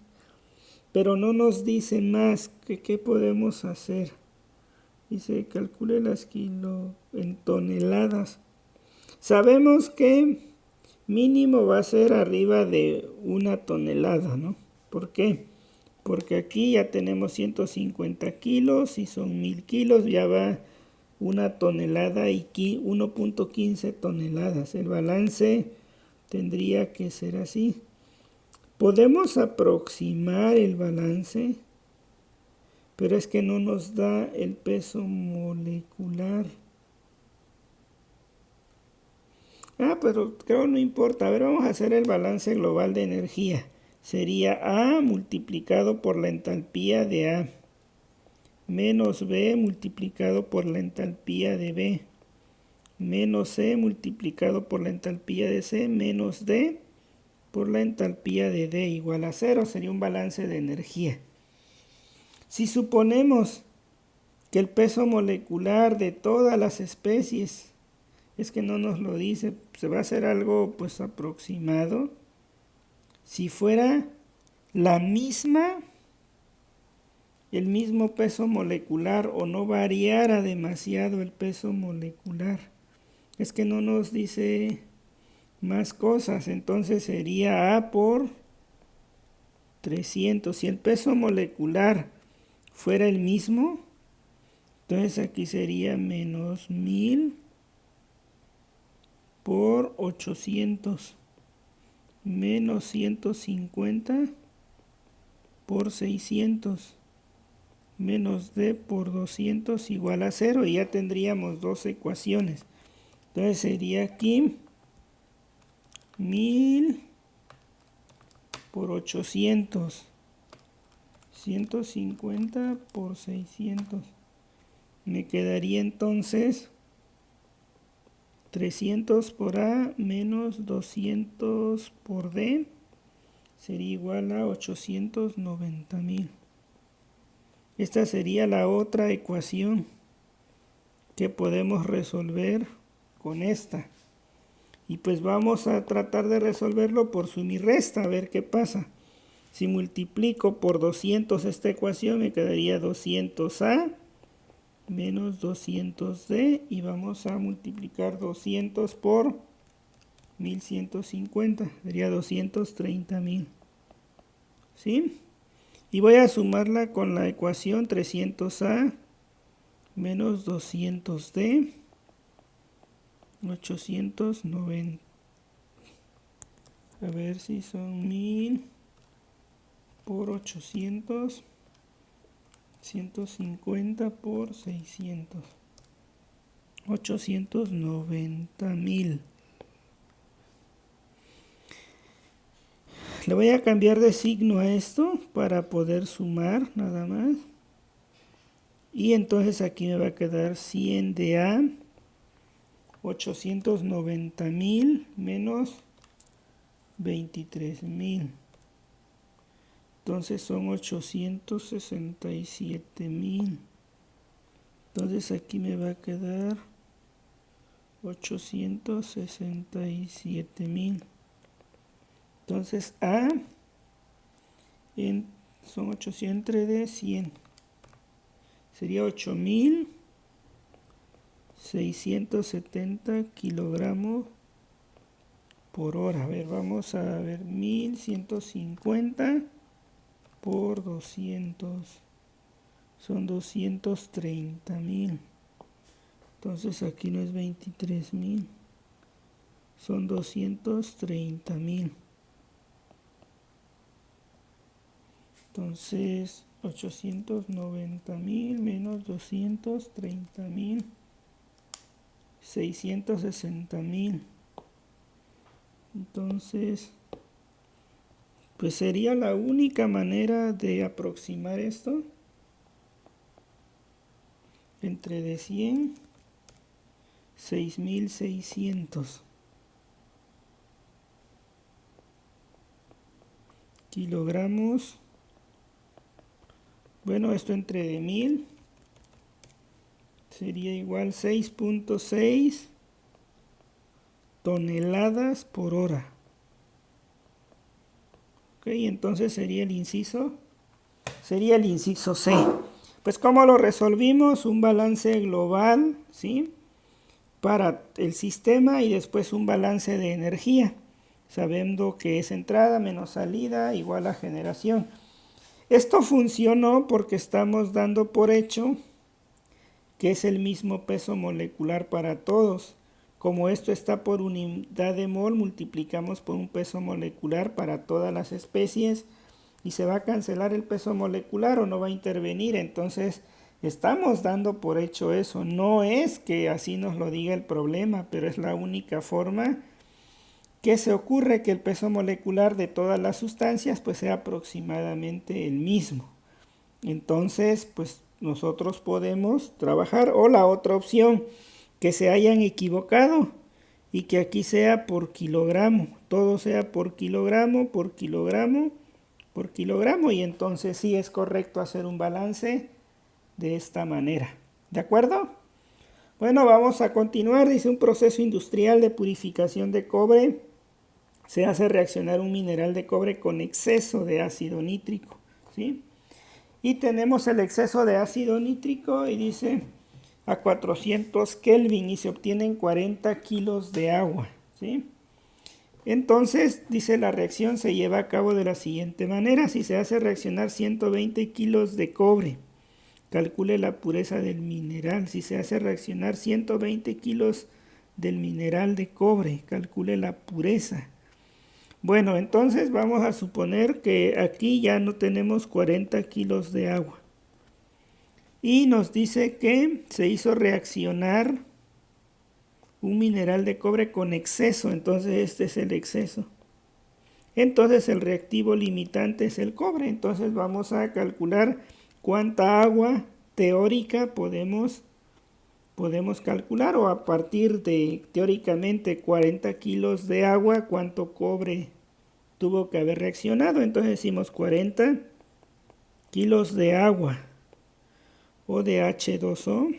Pero no nos dice más que qué podemos hacer. Dice calcule las kilo en toneladas. Sabemos que mínimo va a ser arriba de 1 tonelada, ¿no? ¿Por qué? Porque aquí ya tenemos 150 kilos y son 1000 kilos, ya va 1 tonelada y 1.15 toneladas. El balance tendría que ser así. Podemos aproximar el balance, pero es que no nos da el peso molecular. Pero creo no importa. A ver, vamos a hacer el balance global de energía. Sería A multiplicado por la entalpía de A, menos B multiplicado por la entalpía de B, menos C multiplicado por la entalpía de C, menos D por la entalpía de D igual a 0. Sería un balance de energía. Si suponemos que el peso molecular de todas las especies, es que no nos lo dice, se va a hacer algo pues aproximado. Si fuera la misma, el mismo peso molecular o no variara demasiado el peso molecular, es que no nos dice más cosas, entonces sería A por 300. Si el peso molecular fuera el mismo, entonces aquí sería menos 1000 por 800, menos 150 por 600, menos D por 200 igual a 0, y ya tendríamos dos ecuaciones. Entonces sería aquí 1000 por 800, 150 por 600. Me quedaría entonces 300 por A menos 200 por D sería igual a 890,000. Esta sería la otra ecuación que podemos resolver con esta. Y pues vamos a tratar de resolverlo por suma y resta, a ver qué pasa. Si multiplico por 200 esta ecuación, me quedaría 200A menos 200D, y vamos a multiplicar 200 por 1150, sería 230,000. ¿Sí? Y voy a sumarla con la ecuación 300A menos 200D, 890. A ver si son 1000 por 800, 150 por 600, 890,000. Le voy a cambiar de signo a esto para poder sumar nada más. Y entonces aquí me va a quedar 100 de A, 890,000 menos 23,000. Entonces son 867,000. Entonces aquí me va a quedar 867,000. Entonces A son 800 entre D 100. Sería 8,670 kilogramos por hora. A ver, vamos a ver, 1150 por 200. Son 230,000. Entonces aquí no es 23,000. Son 230,000. Entonces 890,000 menos 230,000, 660,000. Entonces, pues sería la única manera de aproximar esto. Entre de 100, 6,600. kilogramos. Bueno, esto entre de 1000 sería igual 6.6 toneladas por hora. Ok, entonces sería el inciso C. Pues ¿cómo lo resolvimos? Un balance global, ¿sí?, para el sistema y después un balance de energía, sabiendo que es entrada menos salida igual a generación. Esto funcionó porque estamos dando por hecho que es el mismo peso molecular para todos. Como esto está por unidad de mol, multiplicamos por un peso molecular para todas las especies y se va a cancelar el peso molecular o no va a intervenir. Entonces estamos dando por hecho eso. No es que así nos lo diga el problema, pero es la única forma que se ocurre que el peso molecular de todas las sustancias pues sea aproximadamente el mismo. Entonces pues nosotros podemos trabajar, o la otra opción, que se hayan equivocado y que aquí sea por kilogramo, todo sea por kilogramo, por kilogramo, por kilogramo, y entonces sí es correcto hacer un balance de esta manera. ¿De acuerdo? Bueno, vamos a continuar. Dice: un proceso industrial de purificación de cobre se hace reaccionar un mineral de cobre con exceso de ácido nítrico, ¿sí? Y tenemos el exceso de ácido nítrico y dice a 400 Kelvin y se obtienen 40 kilos de agua, ¿sí? Entonces, dice, la reacción se lleva a cabo de la siguiente manera. Si se hace reaccionar 120 kilos de cobre, calcule la pureza del mineral. Si se hace reaccionar 120 kilos del mineral de cobre, calcule la pureza. Bueno, entonces vamos a suponer que aquí ya no tenemos 40 kilos de agua. Y nos dice que se hizo reaccionar un mineral de cobre con exceso. Entonces este es el exceso. Entonces el reactivo limitante es el cobre. Entonces vamos a calcular cuánta agua teórica podemos calcular, o a partir de teóricamente 40 kilos de agua, cuánto cobre tuvo que haber reaccionado. Entonces decimos 40 kilos de agua o de H2O.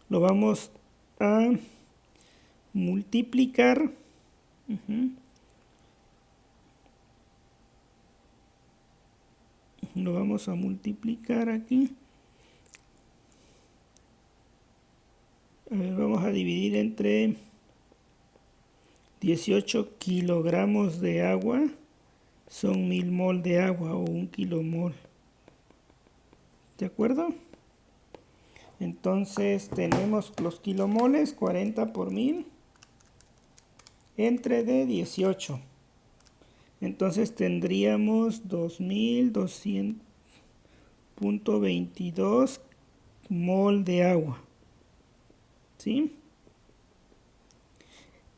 Lo vamos a multiplicar. Lo vamos a multiplicar aquí. A ver, vamos a dividir entre 18 kilogramos de agua. Son 1000 mol de agua o 1 kilomol. ¿De acuerdo? Entonces tenemos los kilomoles, 40 por 1000, entre de 18. Entonces tendríamos 2200.22 mol de agua, ¿sí?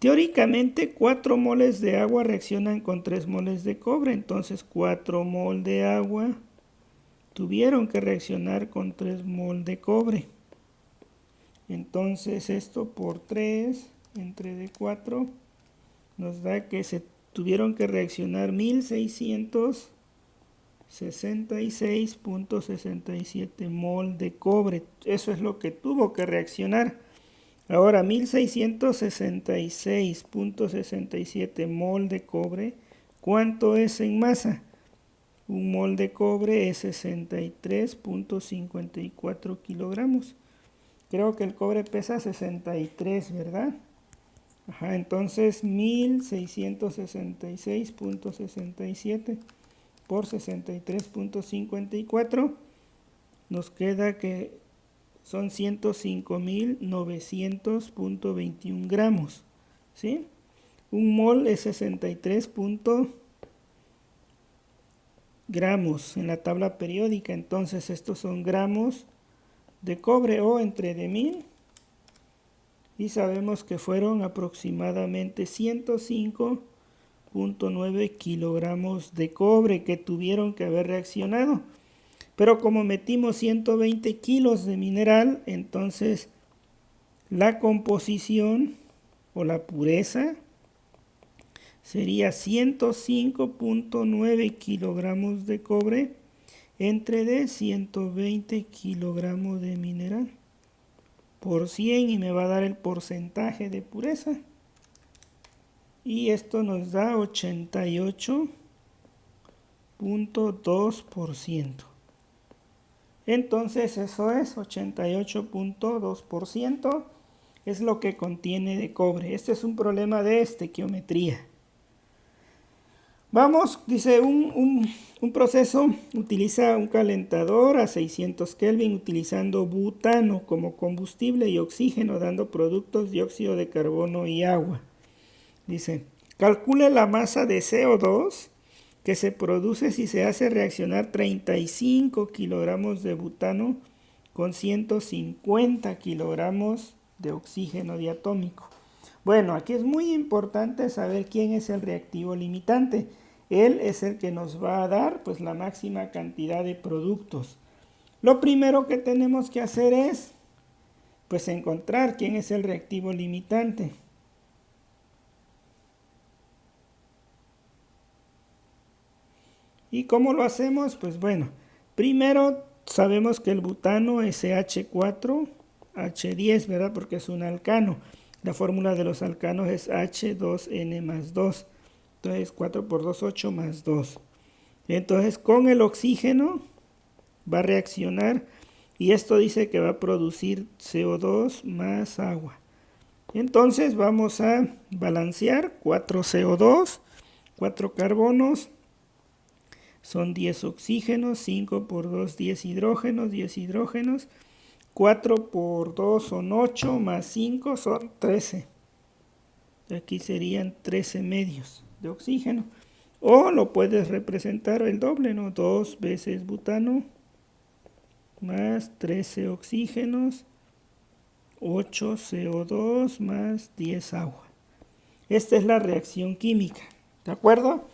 Teóricamente 4 moles de agua reaccionan con 3 moles de cobre, entonces 4 mol de agua tuvieron que reaccionar con 3 mol de cobre. Entonces esto por 3 entre de 4 nos da que se tuvieron que reaccionar 1666.67 mol de cobre. Eso es lo que tuvo que reaccionar. Ahora 1666.67 mol de cobre, ¿cuánto es en masa? Un mol de cobre es 63.54 kilogramos. Creo que el cobre pesa 63, ¿verdad? Ajá, entonces 1666.67 por 63.54 nos queda que son 105.900.21 gramos, ¿sí? Un mol es 63 gramos en la tabla periódica. Entonces estos son gramos de cobre o entre de 1000. Y sabemos que fueron aproximadamente 105.9 kilogramos de cobre que tuvieron que haber reaccionado. Pero como metimos 120 kilos de mineral, entonces la composición o la pureza sería 105.9 kilogramos de cobre entre de 120 kilogramos de mineral por 100, y me va a dar el porcentaje de pureza. Y esto nos da 88.2%. Entonces eso es 88.2%. Es lo que contiene de cobre. Este es un problema de estequiometría. Vamos, dice, un proceso utiliza un calentador a 600 Kelvin utilizando butano como combustible y oxígeno, dando productos dióxido de carbono y agua. Dice, calcule la masa de CO2 que se produce si se hace reaccionar 35 kilogramos de butano con 150 kilogramos de oxígeno diatómico. Bueno, aquí es muy importante saber quién es el reactivo limitante. Él es el que nos va a dar pues la máxima cantidad de productos. Lo primero que tenemos que hacer es pues encontrar quién es el reactivo limitante. ¿Y cómo lo hacemos? Pues bueno, primero sabemos que el butano es CH4H10, ¿verdad? Porque es un alcano. La fórmula de los alcanos es H2N más 2. Entonces 4 por 2, 8 más 2. Entonces con el oxígeno va a reaccionar y esto dice que va a producir CO2 más agua. Entonces vamos a balancear 4 CO2, 4 carbonos. Son 10 oxígenos, 5 por 2, 10 hidrógenos. 4 por 2 son 8, más 5 son 13. Aquí serían 13 medios de oxígeno. O lo puedes representar el doble, ¿no? 2 veces butano, más 13 oxígenos, 8 CO2, más 10 agua. Esta es la reacción química, ¿de acuerdo?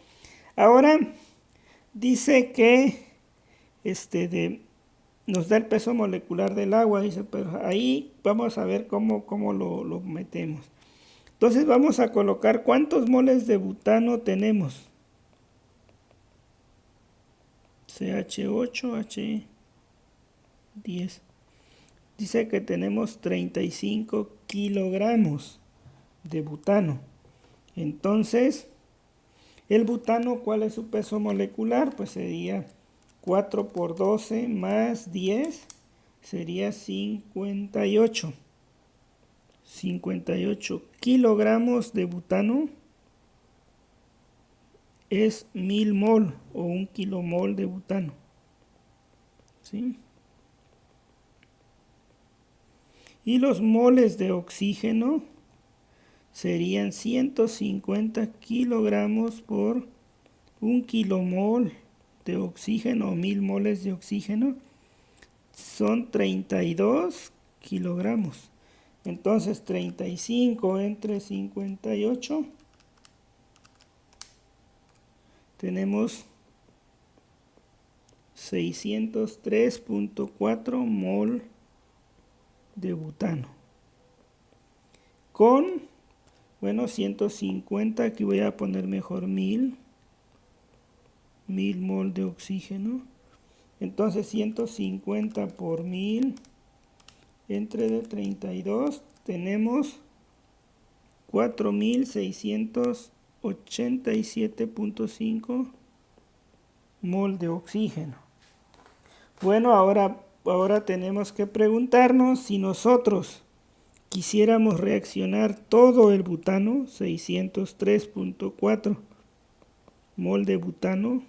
Ahora dice que nos da el peso molecular del agua, dice, pero ahí vamos a ver cómo lo metemos. Entonces vamos a colocar cuántos moles de butano tenemos. CH8, H10. Dice que tenemos 35 kilogramos de butano. Entonces, el butano, ¿cuál es su peso molecular? Pues sería 4 por 12 más 10, sería 58. 58 kilogramos de butano es 1000 mol o 1 kilomol de butano. ¿Sí? Y los moles de oxígeno serían 150 kilogramos por 1 kilomol de oxígeno o 1000 moles de oxígeno. Son 32 kilogramos. Entonces 35 entre 58 tenemos 603.4 mol de butano. Con, bueno, 150, aquí voy a poner mejor 1000 mol de oxígeno. Entonces 150 por 1000 entre de 32 tenemos 4687.5 mol de oxígeno. Bueno, ahora tenemos que preguntarnos si nosotros quisiéramos reaccionar todo el butano, 603.4 mol de butano,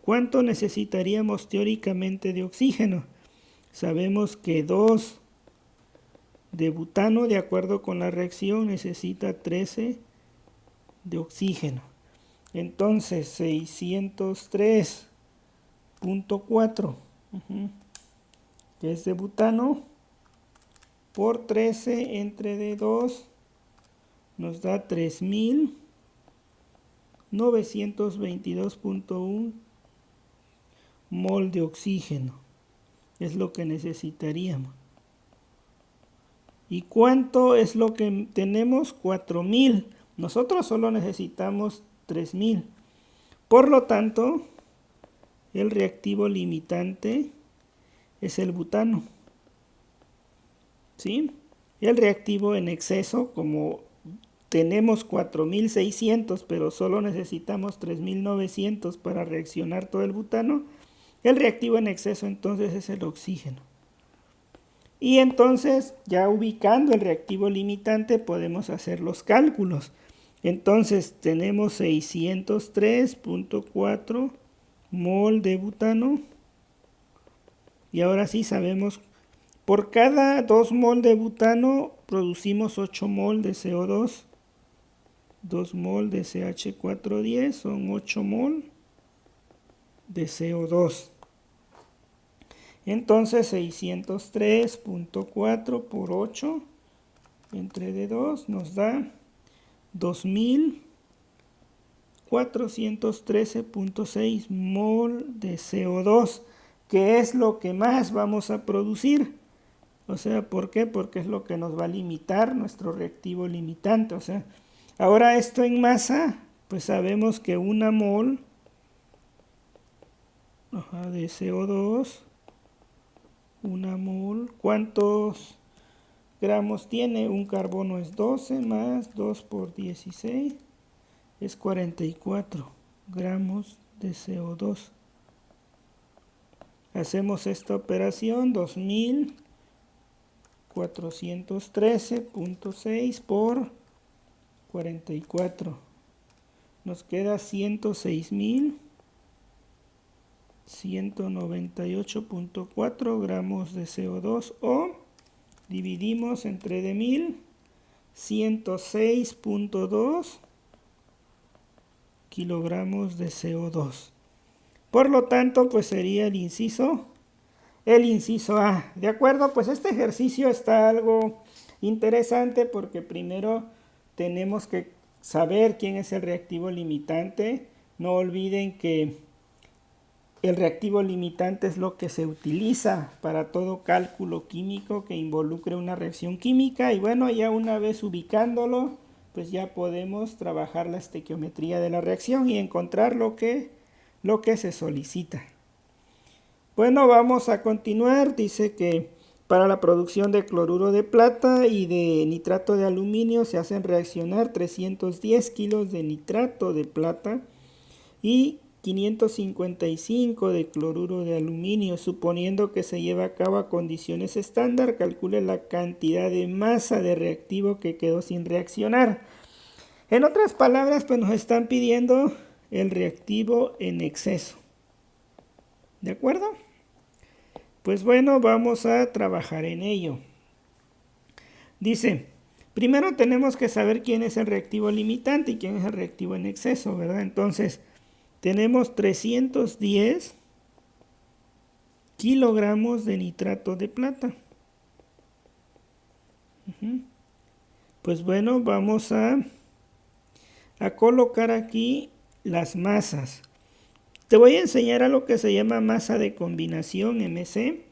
¿cuánto necesitaríamos teóricamente de oxígeno? Sabemos que 2 de butano, de acuerdo con la reacción, necesita 13 de oxígeno. Entonces 603.4 que es de butano por 13 entre de 2 nos da 3922.1 mol de oxígeno. Es lo que necesitaríamos. ¿Y cuánto es lo que tenemos? 4000. Nosotros solo necesitamos 3000. Por lo tanto, el reactivo limitante es el butano. ¿Sí? El reactivo en exceso, como tenemos 4600, pero solo necesitamos 3900 para reaccionar todo el butano, el reactivo en exceso entonces es el oxígeno. Y entonces, ya ubicando el reactivo limitante, podemos hacer los cálculos. Entonces, tenemos 603.4 mol de butano. Y ahora sí sabemos, por cada 2 mol de butano, producimos 8 mol de CO2. 2 mol de CH410 son 8 mol de CO2. Entonces 603.4 por 8 entre de 2 nos da 2413.6 mol de CO2, que es lo que más vamos a producir. O sea, ¿por qué? Porque es lo que nos va a limitar nuestro reactivo limitante. O sea, ahora esto en masa, pues sabemos que una mol de CO2, una mol, ¿cuántos gramos tiene? Un carbono es 12 más 2 por 16, es 44 gramos de CO2. Hacemos esta operación, 2413.6 por 44. Nos queda 106.198.4 gramos de CO2, o dividimos entre de 1000, 106.2 kilogramos de CO2. Por lo tanto, pues sería el inciso A. ¿De acuerdo? Pues este ejercicio está algo interesante porque primero tenemos que saber quién es el reactivo limitante. No olviden que el reactivo limitante es lo que se utiliza para todo cálculo químico que involucre una reacción química. Y bueno, ya una vez ubicándolo, pues ya podemos trabajar la estequiometría de la reacción y encontrar lo que se solicita. Bueno, vamos a continuar. Dice que para la producción de cloruro de plata y de nitrato de aluminio se hacen reaccionar 310 kilos de nitrato de plata y 555 de cloruro de aluminio. Suponiendo que se lleva a cabo a condiciones estándar, calcule la cantidad de masa de reactivo que quedó sin reaccionar. En otras palabras, pues nos están pidiendo el reactivo en exceso. ¿De acuerdo? Pues bueno, vamos a trabajar en ello. Dice, primero tenemos que saber quién es el reactivo limitante y quién es el reactivo en exceso, ¿verdad? Entonces, tenemos 310 kilogramos de nitrato de plata. Pues bueno, vamos a colocar aquí las masas. Te voy a enseñar a lo que se llama masa de combinación, MC,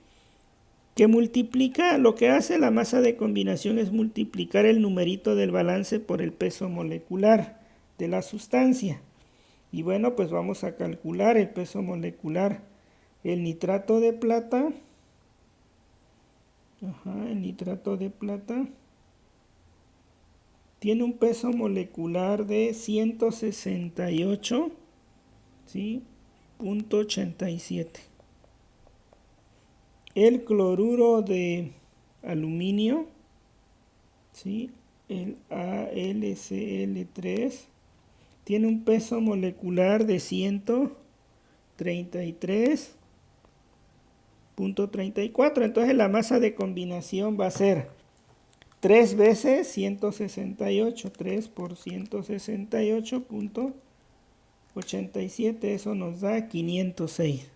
que multiplica, lo que hace la masa de combinación es multiplicar el numerito del balance por el peso molecular de la sustancia. Y bueno, pues vamos a calcular el peso molecular. El nitrato de plata, el nitrato de plata tiene un peso molecular de 168, ¿sí? .87. El cloruro de aluminio, ¿sí? El AlCl3, tiene un peso molecular de 133.34. Entonces la masa de combinación va a ser 3 veces 168, 3 por 168.87, eso nos da 506.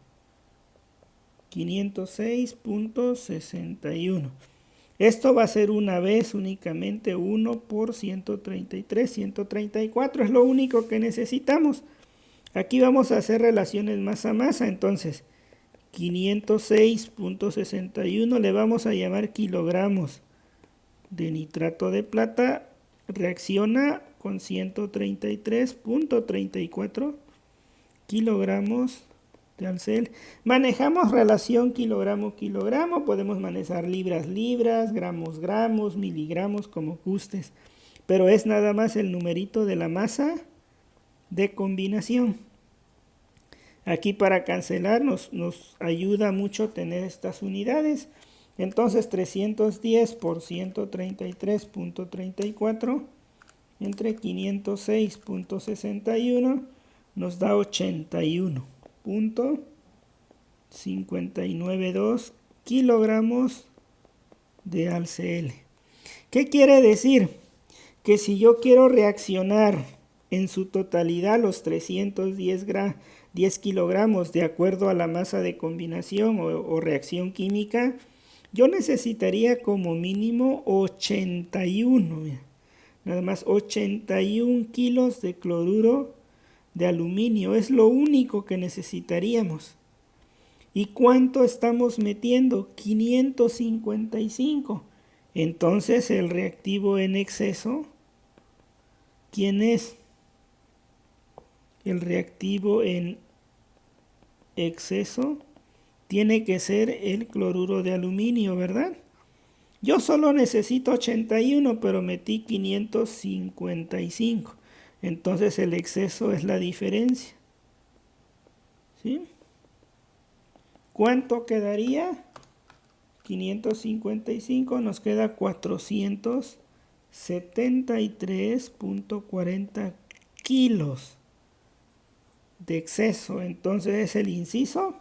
506.61. Esto va a ser una vez únicamente 1 por 133, 134, es lo único que necesitamos. Aquí vamos a hacer relaciones masa a masa, entonces 506.61 le vamos a llamar kilogramos de nitrato de plata, reacciona con 133.34 kilogramos de alcel. Manejamos relación kilogramo-kilogramo, podemos manejar libras-libras, gramos-gramos, miligramos, como gustes, pero es nada más el numerito de la masa de combinación. Aquí para cancelar nos ayuda mucho tener estas unidades. Entonces 310 por 133.34 entre 506.61 nos da 81.592 kilogramos de AlCl. ¿Qué quiere decir? Que si yo quiero reaccionar en su totalidad los 310 kilogramos de acuerdo a la masa de combinación o reacción química, yo necesitaría como mínimo 81, nada más 81 kilos de cloruro de aluminio, es lo único que necesitaríamos. ¿Y cuánto estamos metiendo? 555. Entonces el reactivo en exceso, ¿quién es? El reactivo en exceso tiene que ser el cloruro de aluminio, ¿verdad? Yo solo necesito 81, pero metí 555. Entonces el exceso es la diferencia. ¿Sí? ¿Cuánto quedaría? 555, nos queda 473.40 kilos de exceso. Entonces es el inciso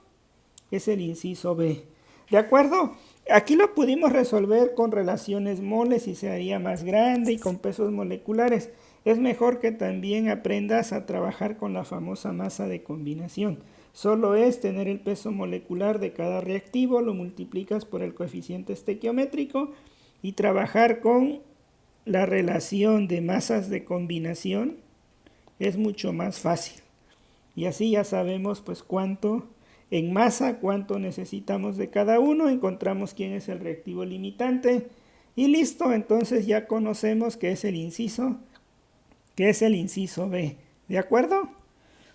B. ¿De acuerdo? Aquí lo pudimos resolver con relaciones moles y se haría más grande, y con pesos moleculares. Es mejor que también aprendas a trabajar con la famosa masa de combinación. Solo es tener el peso molecular de cada reactivo, lo multiplicas por el coeficiente estequiométrico y trabajar con la relación de masas de combinación es mucho más fácil. Y así ya sabemos pues cuánto en masa, cuánto necesitamos de cada uno, encontramos quién es el reactivo limitante y listo. Entonces ya conocemos qué es el inciso B. ¿De acuerdo?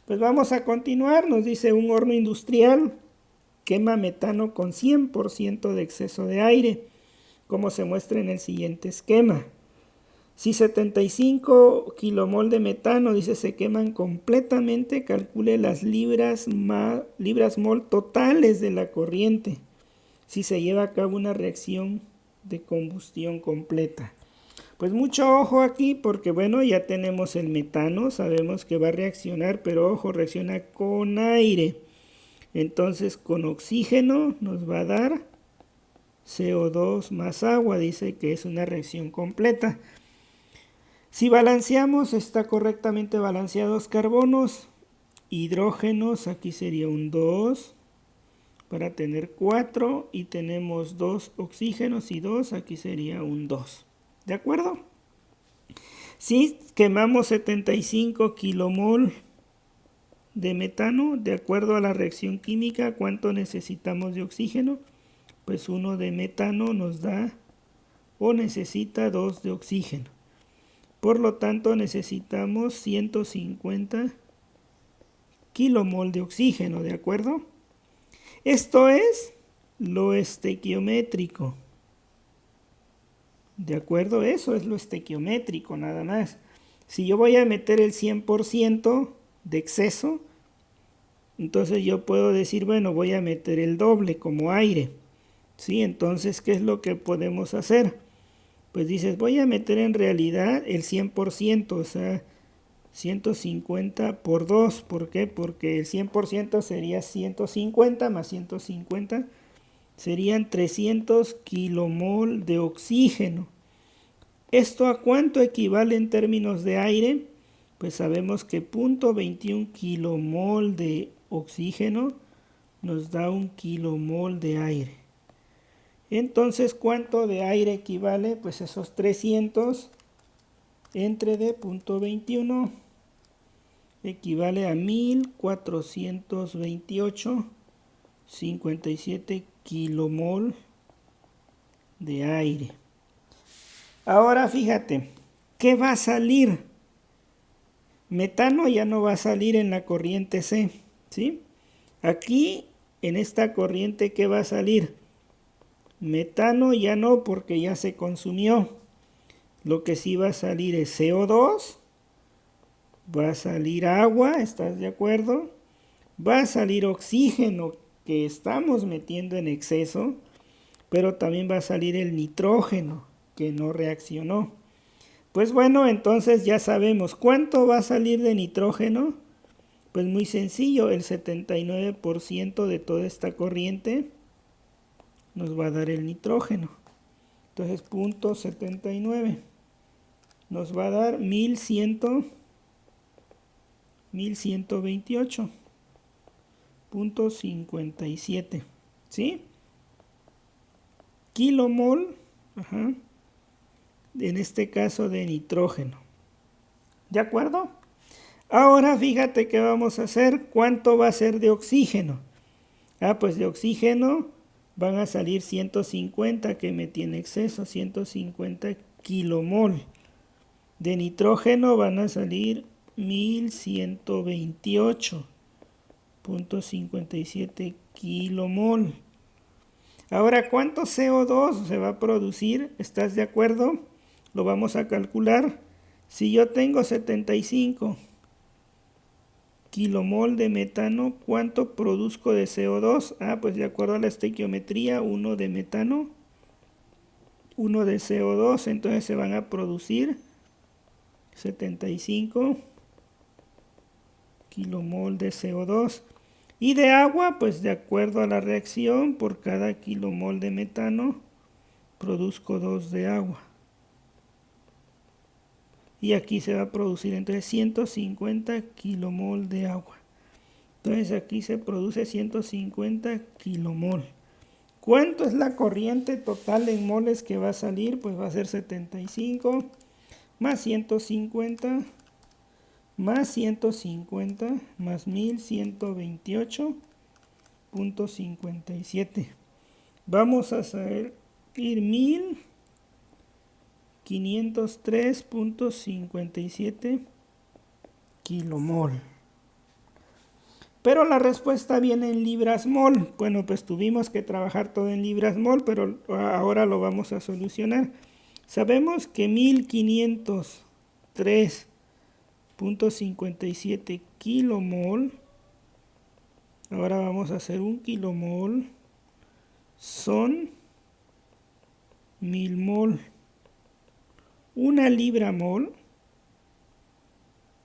Pues vamos a continuar. Nos dice: un horno industrial quema metano con 100% de exceso de aire, como se muestra en el siguiente esquema. Si 75 kilomol de metano, dice, se queman completamente, calcule las libras mol totales de la corriente si se lleva a cabo una reacción de combustión completa. Pues mucho ojo aquí, porque bueno, ya tenemos el metano, sabemos que va a reaccionar, pero ojo, reacciona con aire. Entonces con oxígeno nos va a dar CO2 más agua, dice que es una reacción completa. Si balanceamos, está correctamente balanceados carbonos, hidrógenos, aquí sería un 2 para tener 4, y tenemos 2 oxígenos y 2, aquí sería un 2. ¿De acuerdo? Si quemamos 75 kilomol de metano, de acuerdo a la reacción química, ¿cuánto necesitamos de oxígeno? Pues 1 de metano nos da o necesita 2 de oxígeno. Por lo tanto, necesitamos 150 kilomol de oxígeno, ¿de acuerdo? Esto es lo estequiométrico. ¿De acuerdo? Eso es lo estequiométrico, nada más. Si yo voy a meter el 100% de exceso, entonces yo puedo decir, bueno, voy a meter el doble como aire. ¿Sí? Entonces, ¿qué es lo que podemos hacer? Pues dices, voy a meter en realidad el 100%, o sea, 150 por 2. ¿Por qué? Porque el 100% sería 150 más 150, serían 300 kilomol de oxígeno. ¿Esto a cuánto equivale en términos de aire? Pues sabemos que 0.21 kilomol de oxígeno nos da 1 kilomol de aire. Entonces, ¿cuánto de aire equivale? Pues esos 300 entre de 0.21 equivale a 1428,57 kilomol de aire. Ahora fíjate, ¿qué va a salir Metano ya no va a salir en la corriente C, ¿sí? Aquí, en esta corriente, ¿qué va a salir? Metano ya no, porque ya se consumió. Lo que sí va a salir es CO2, va a salir agua, ¿estás de acuerdo? Va a salir oxígeno, que estamos metiendo en exceso, pero también va a salir el nitrógeno, que no reaccionó. Pues bueno, entonces ya sabemos cuánto va a salir de nitrógeno. Pues muy sencillo, el 79% de toda esta corriente nos va a dar el nitrógeno. Entonces, punto 79 nos va a dar 1128.57, ¿sí? Kilomol, ajá, en este caso de nitrógeno. ¿De acuerdo? Ahora fíjate qué vamos a hacer. ¿Cuánto va a ser de oxígeno? Pues de oxígeno van a salir 150, que me tiene exceso, 150 kilomol. De nitrógeno van a salir 1128.57 kilomol. Ahora, ¿cuánto CO2 se va a producir? ¿Estás de acuerdo? Lo vamos a calcular. Si yo tengo 75 kilomol de metano, ¿cuánto produzco de CO2? Pues de acuerdo a la estequiometría, 1 de metano, 1 de CO2, entonces se van a producir 75 kilomol de CO2. Y de agua, pues de acuerdo a la reacción, por cada kilomol de metano, produzco 2 de agua. Y aquí se va a producir entonces 150 kilomol de agua. Entonces aquí se produce 150 kilomol. ¿Cuánto es la corriente total en moles que va a salir? Pues va a ser 75 más 150 más 150 más 1128.57. Vamos a salir 1503.57 kilomol. Pero la respuesta viene en libras mol. Bueno, pues tuvimos que trabajar todo en libras mol, pero ahora lo vamos a solucionar. Sabemos que 1503.57 kilomol. Ahora vamos a hacer un kilomol. Son 1000 mol. Una libra mol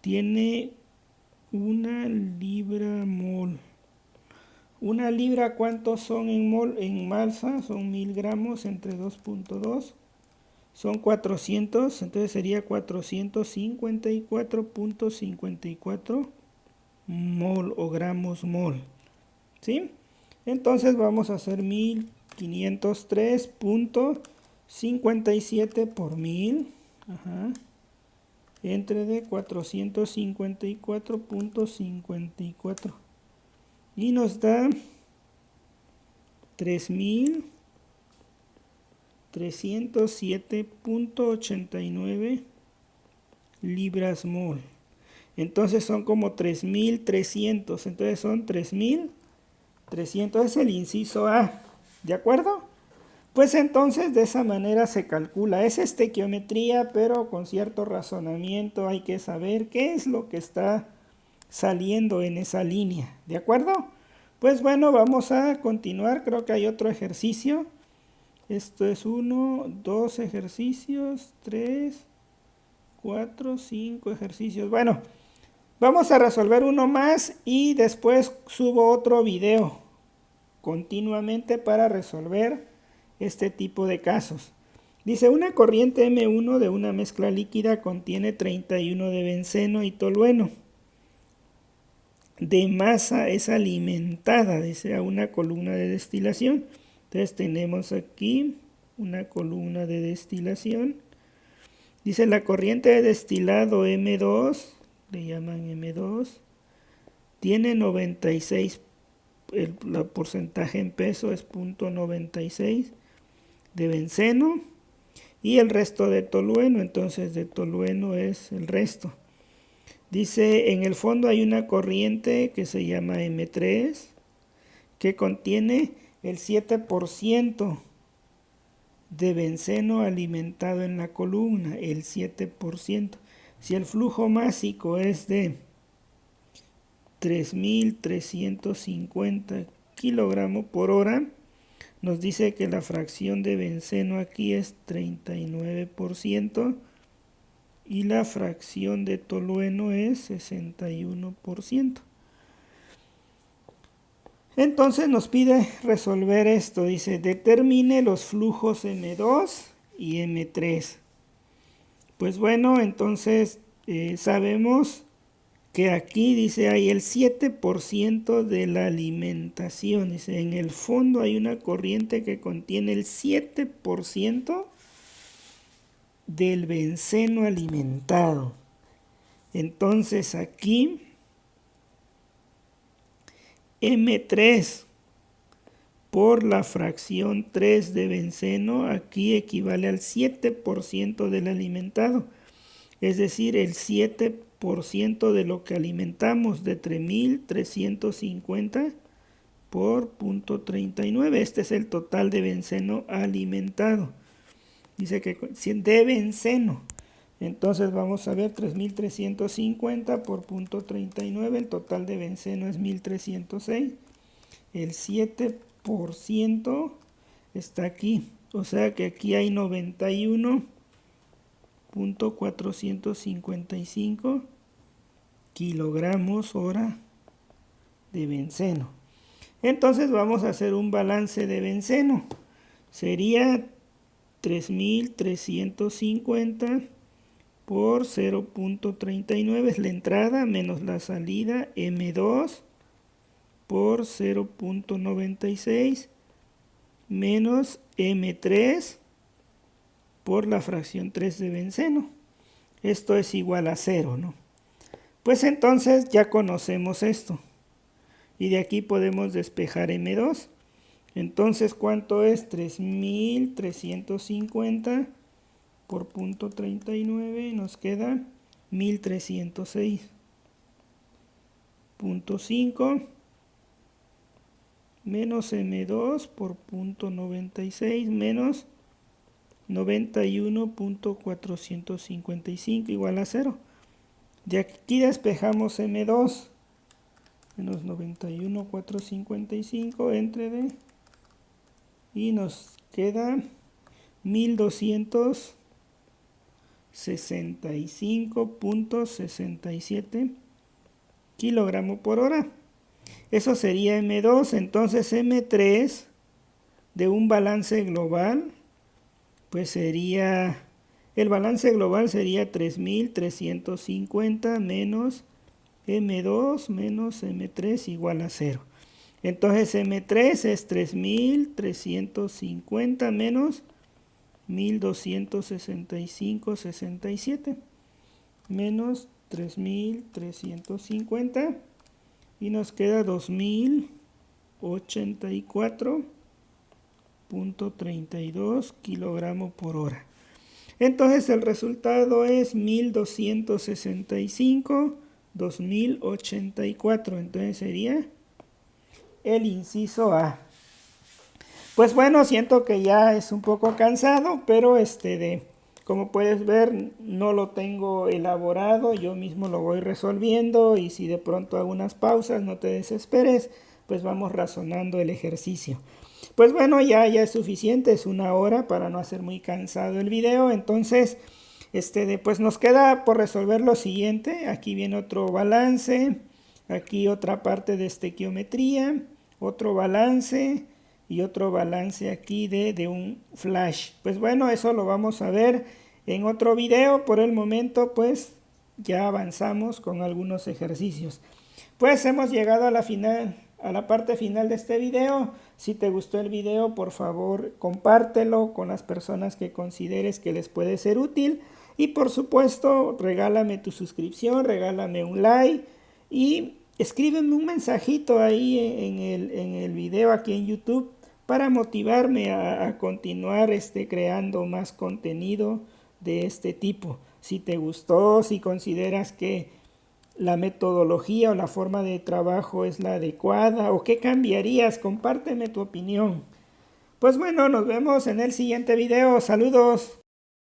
tiene una libra mol. Una libra, ¿cuántos son en mol? En masa son 1000 gramos entre 2.2. Son 400, entonces sería 454.54 mol o gramos mol. ¿Sí? Entonces vamos a hacer 1503.57 por 1000. Ajá. Entre de 454.54 y nos da 3307.89 libras mol. Entonces son como 3300, entonces son 3300, es el inciso A, ¿de acuerdo? Pues entonces de esa manera se calcula. Es estequiometría, pero con cierto razonamiento hay que saber qué es lo que está saliendo en esa línea. ¿De acuerdo? Pues bueno, vamos a continuar. Creo que hay otro ejercicio. Esto es 1, 2 ejercicios, 3, 4, 5 ejercicios. Bueno, vamos a resolver uno más y después subo otro video continuamente para resolver este tipo de casos. Dice, una corriente M1 de una mezcla líquida contiene 31 de benceno y tolueno. De masa es alimentada, dice, a una columna de destilación. Entonces tenemos aquí una columna de destilación. Dice, la corriente de destilado M2, le llaman M2, tiene 96, el porcentaje en peso es 0.96 de benceno y el resto de tolueno, entonces de tolueno es el resto. Dice, en el fondo hay una corriente que se llama M3, que contiene el 7% de benceno alimentado en la columna, el 7%. Si el flujo másico es de 3.350 kilogramos por hora, nos dice que la fracción de benceno aquí es 39% y la fracción de tolueno es 61%. Entonces nos pide resolver esto. Dice, determine los flujos M2 y M3. Pues bueno, entonces sabemos que aquí dice hay el 7% de la alimentación. Dice, en el fondo hay una corriente que contiene el 7% del benceno alimentado. Entonces aquí M3 por la fracción 3 de benceno aquí equivale al 7% del alimentado. Es decir, el 7% de lo que alimentamos de 3.350 por 0.39. Este es el total de benceno alimentado. Dice que de benceno. Entonces vamos a ver 3.350 por 0.39. El total de benceno es 1.306. El 7% está aquí. O sea que aquí hay 91.455 kilogramos hora de benceno. Entonces vamos a hacer un balance de benceno. Sería 3.350 por 0.39 es la entrada menos la salida, M2 por 0.96 menos M3 por la fracción 3 de benceno. Esto es igual a 0, ¿no? Pues entonces ya conocemos esto. Y de aquí podemos despejar M2. Entonces, ¿cuánto es? 3.350 por 0.39 nos queda 1.306.5 menos M2 por 0.96 menos 91.455 igual a 0. De aquí despejamos M2 menos 91.455 entre D y nos queda 1.265.67 kilogramos por hora. Eso sería M2. Entonces M3 de un balance global, pues sería, el balance global sería 3.350 menos M2 menos M3 igual a 0. Entonces M3 es 3.350 menos 1.265.67 menos 3.350 y nos queda 2.084.32 kilogramos por hora. Entonces el resultado es 1.265, 2.084. Entonces sería el inciso A. Pues bueno, siento que ya es un poco cansado, pero como puedes ver, no lo tengo elaborado, yo mismo lo voy resolviendo y si de pronto hago unas pausas, no te desesperes, pues vamos razonando el ejercicio. Pues bueno, ya es suficiente, es 1 hora para no hacer muy cansado el video, entonces pues nos queda por resolver lo siguiente. Aquí viene otro balance, aquí otra parte de estequiometría, otro balance y otro balance aquí de un flash. Pues bueno, eso lo vamos a ver en otro video. Por el momento pues ya avanzamos con algunos ejercicios. Pues hemos llegado a la parte final de este video. Si te gustó el video, por favor compártelo con las personas que consideres que les puede ser útil. Y por supuesto, regálame tu suscripción, regálame un like y escríbeme un mensajito ahí en el video aquí en YouTube para motivarme a continuar creando más contenido de este tipo. Si te gustó, si consideras que la metodología o la forma de trabajo es la adecuada o qué cambiarías. Compárteme tu opinión. Pues bueno, nos vemos en el siguiente video. Saludos.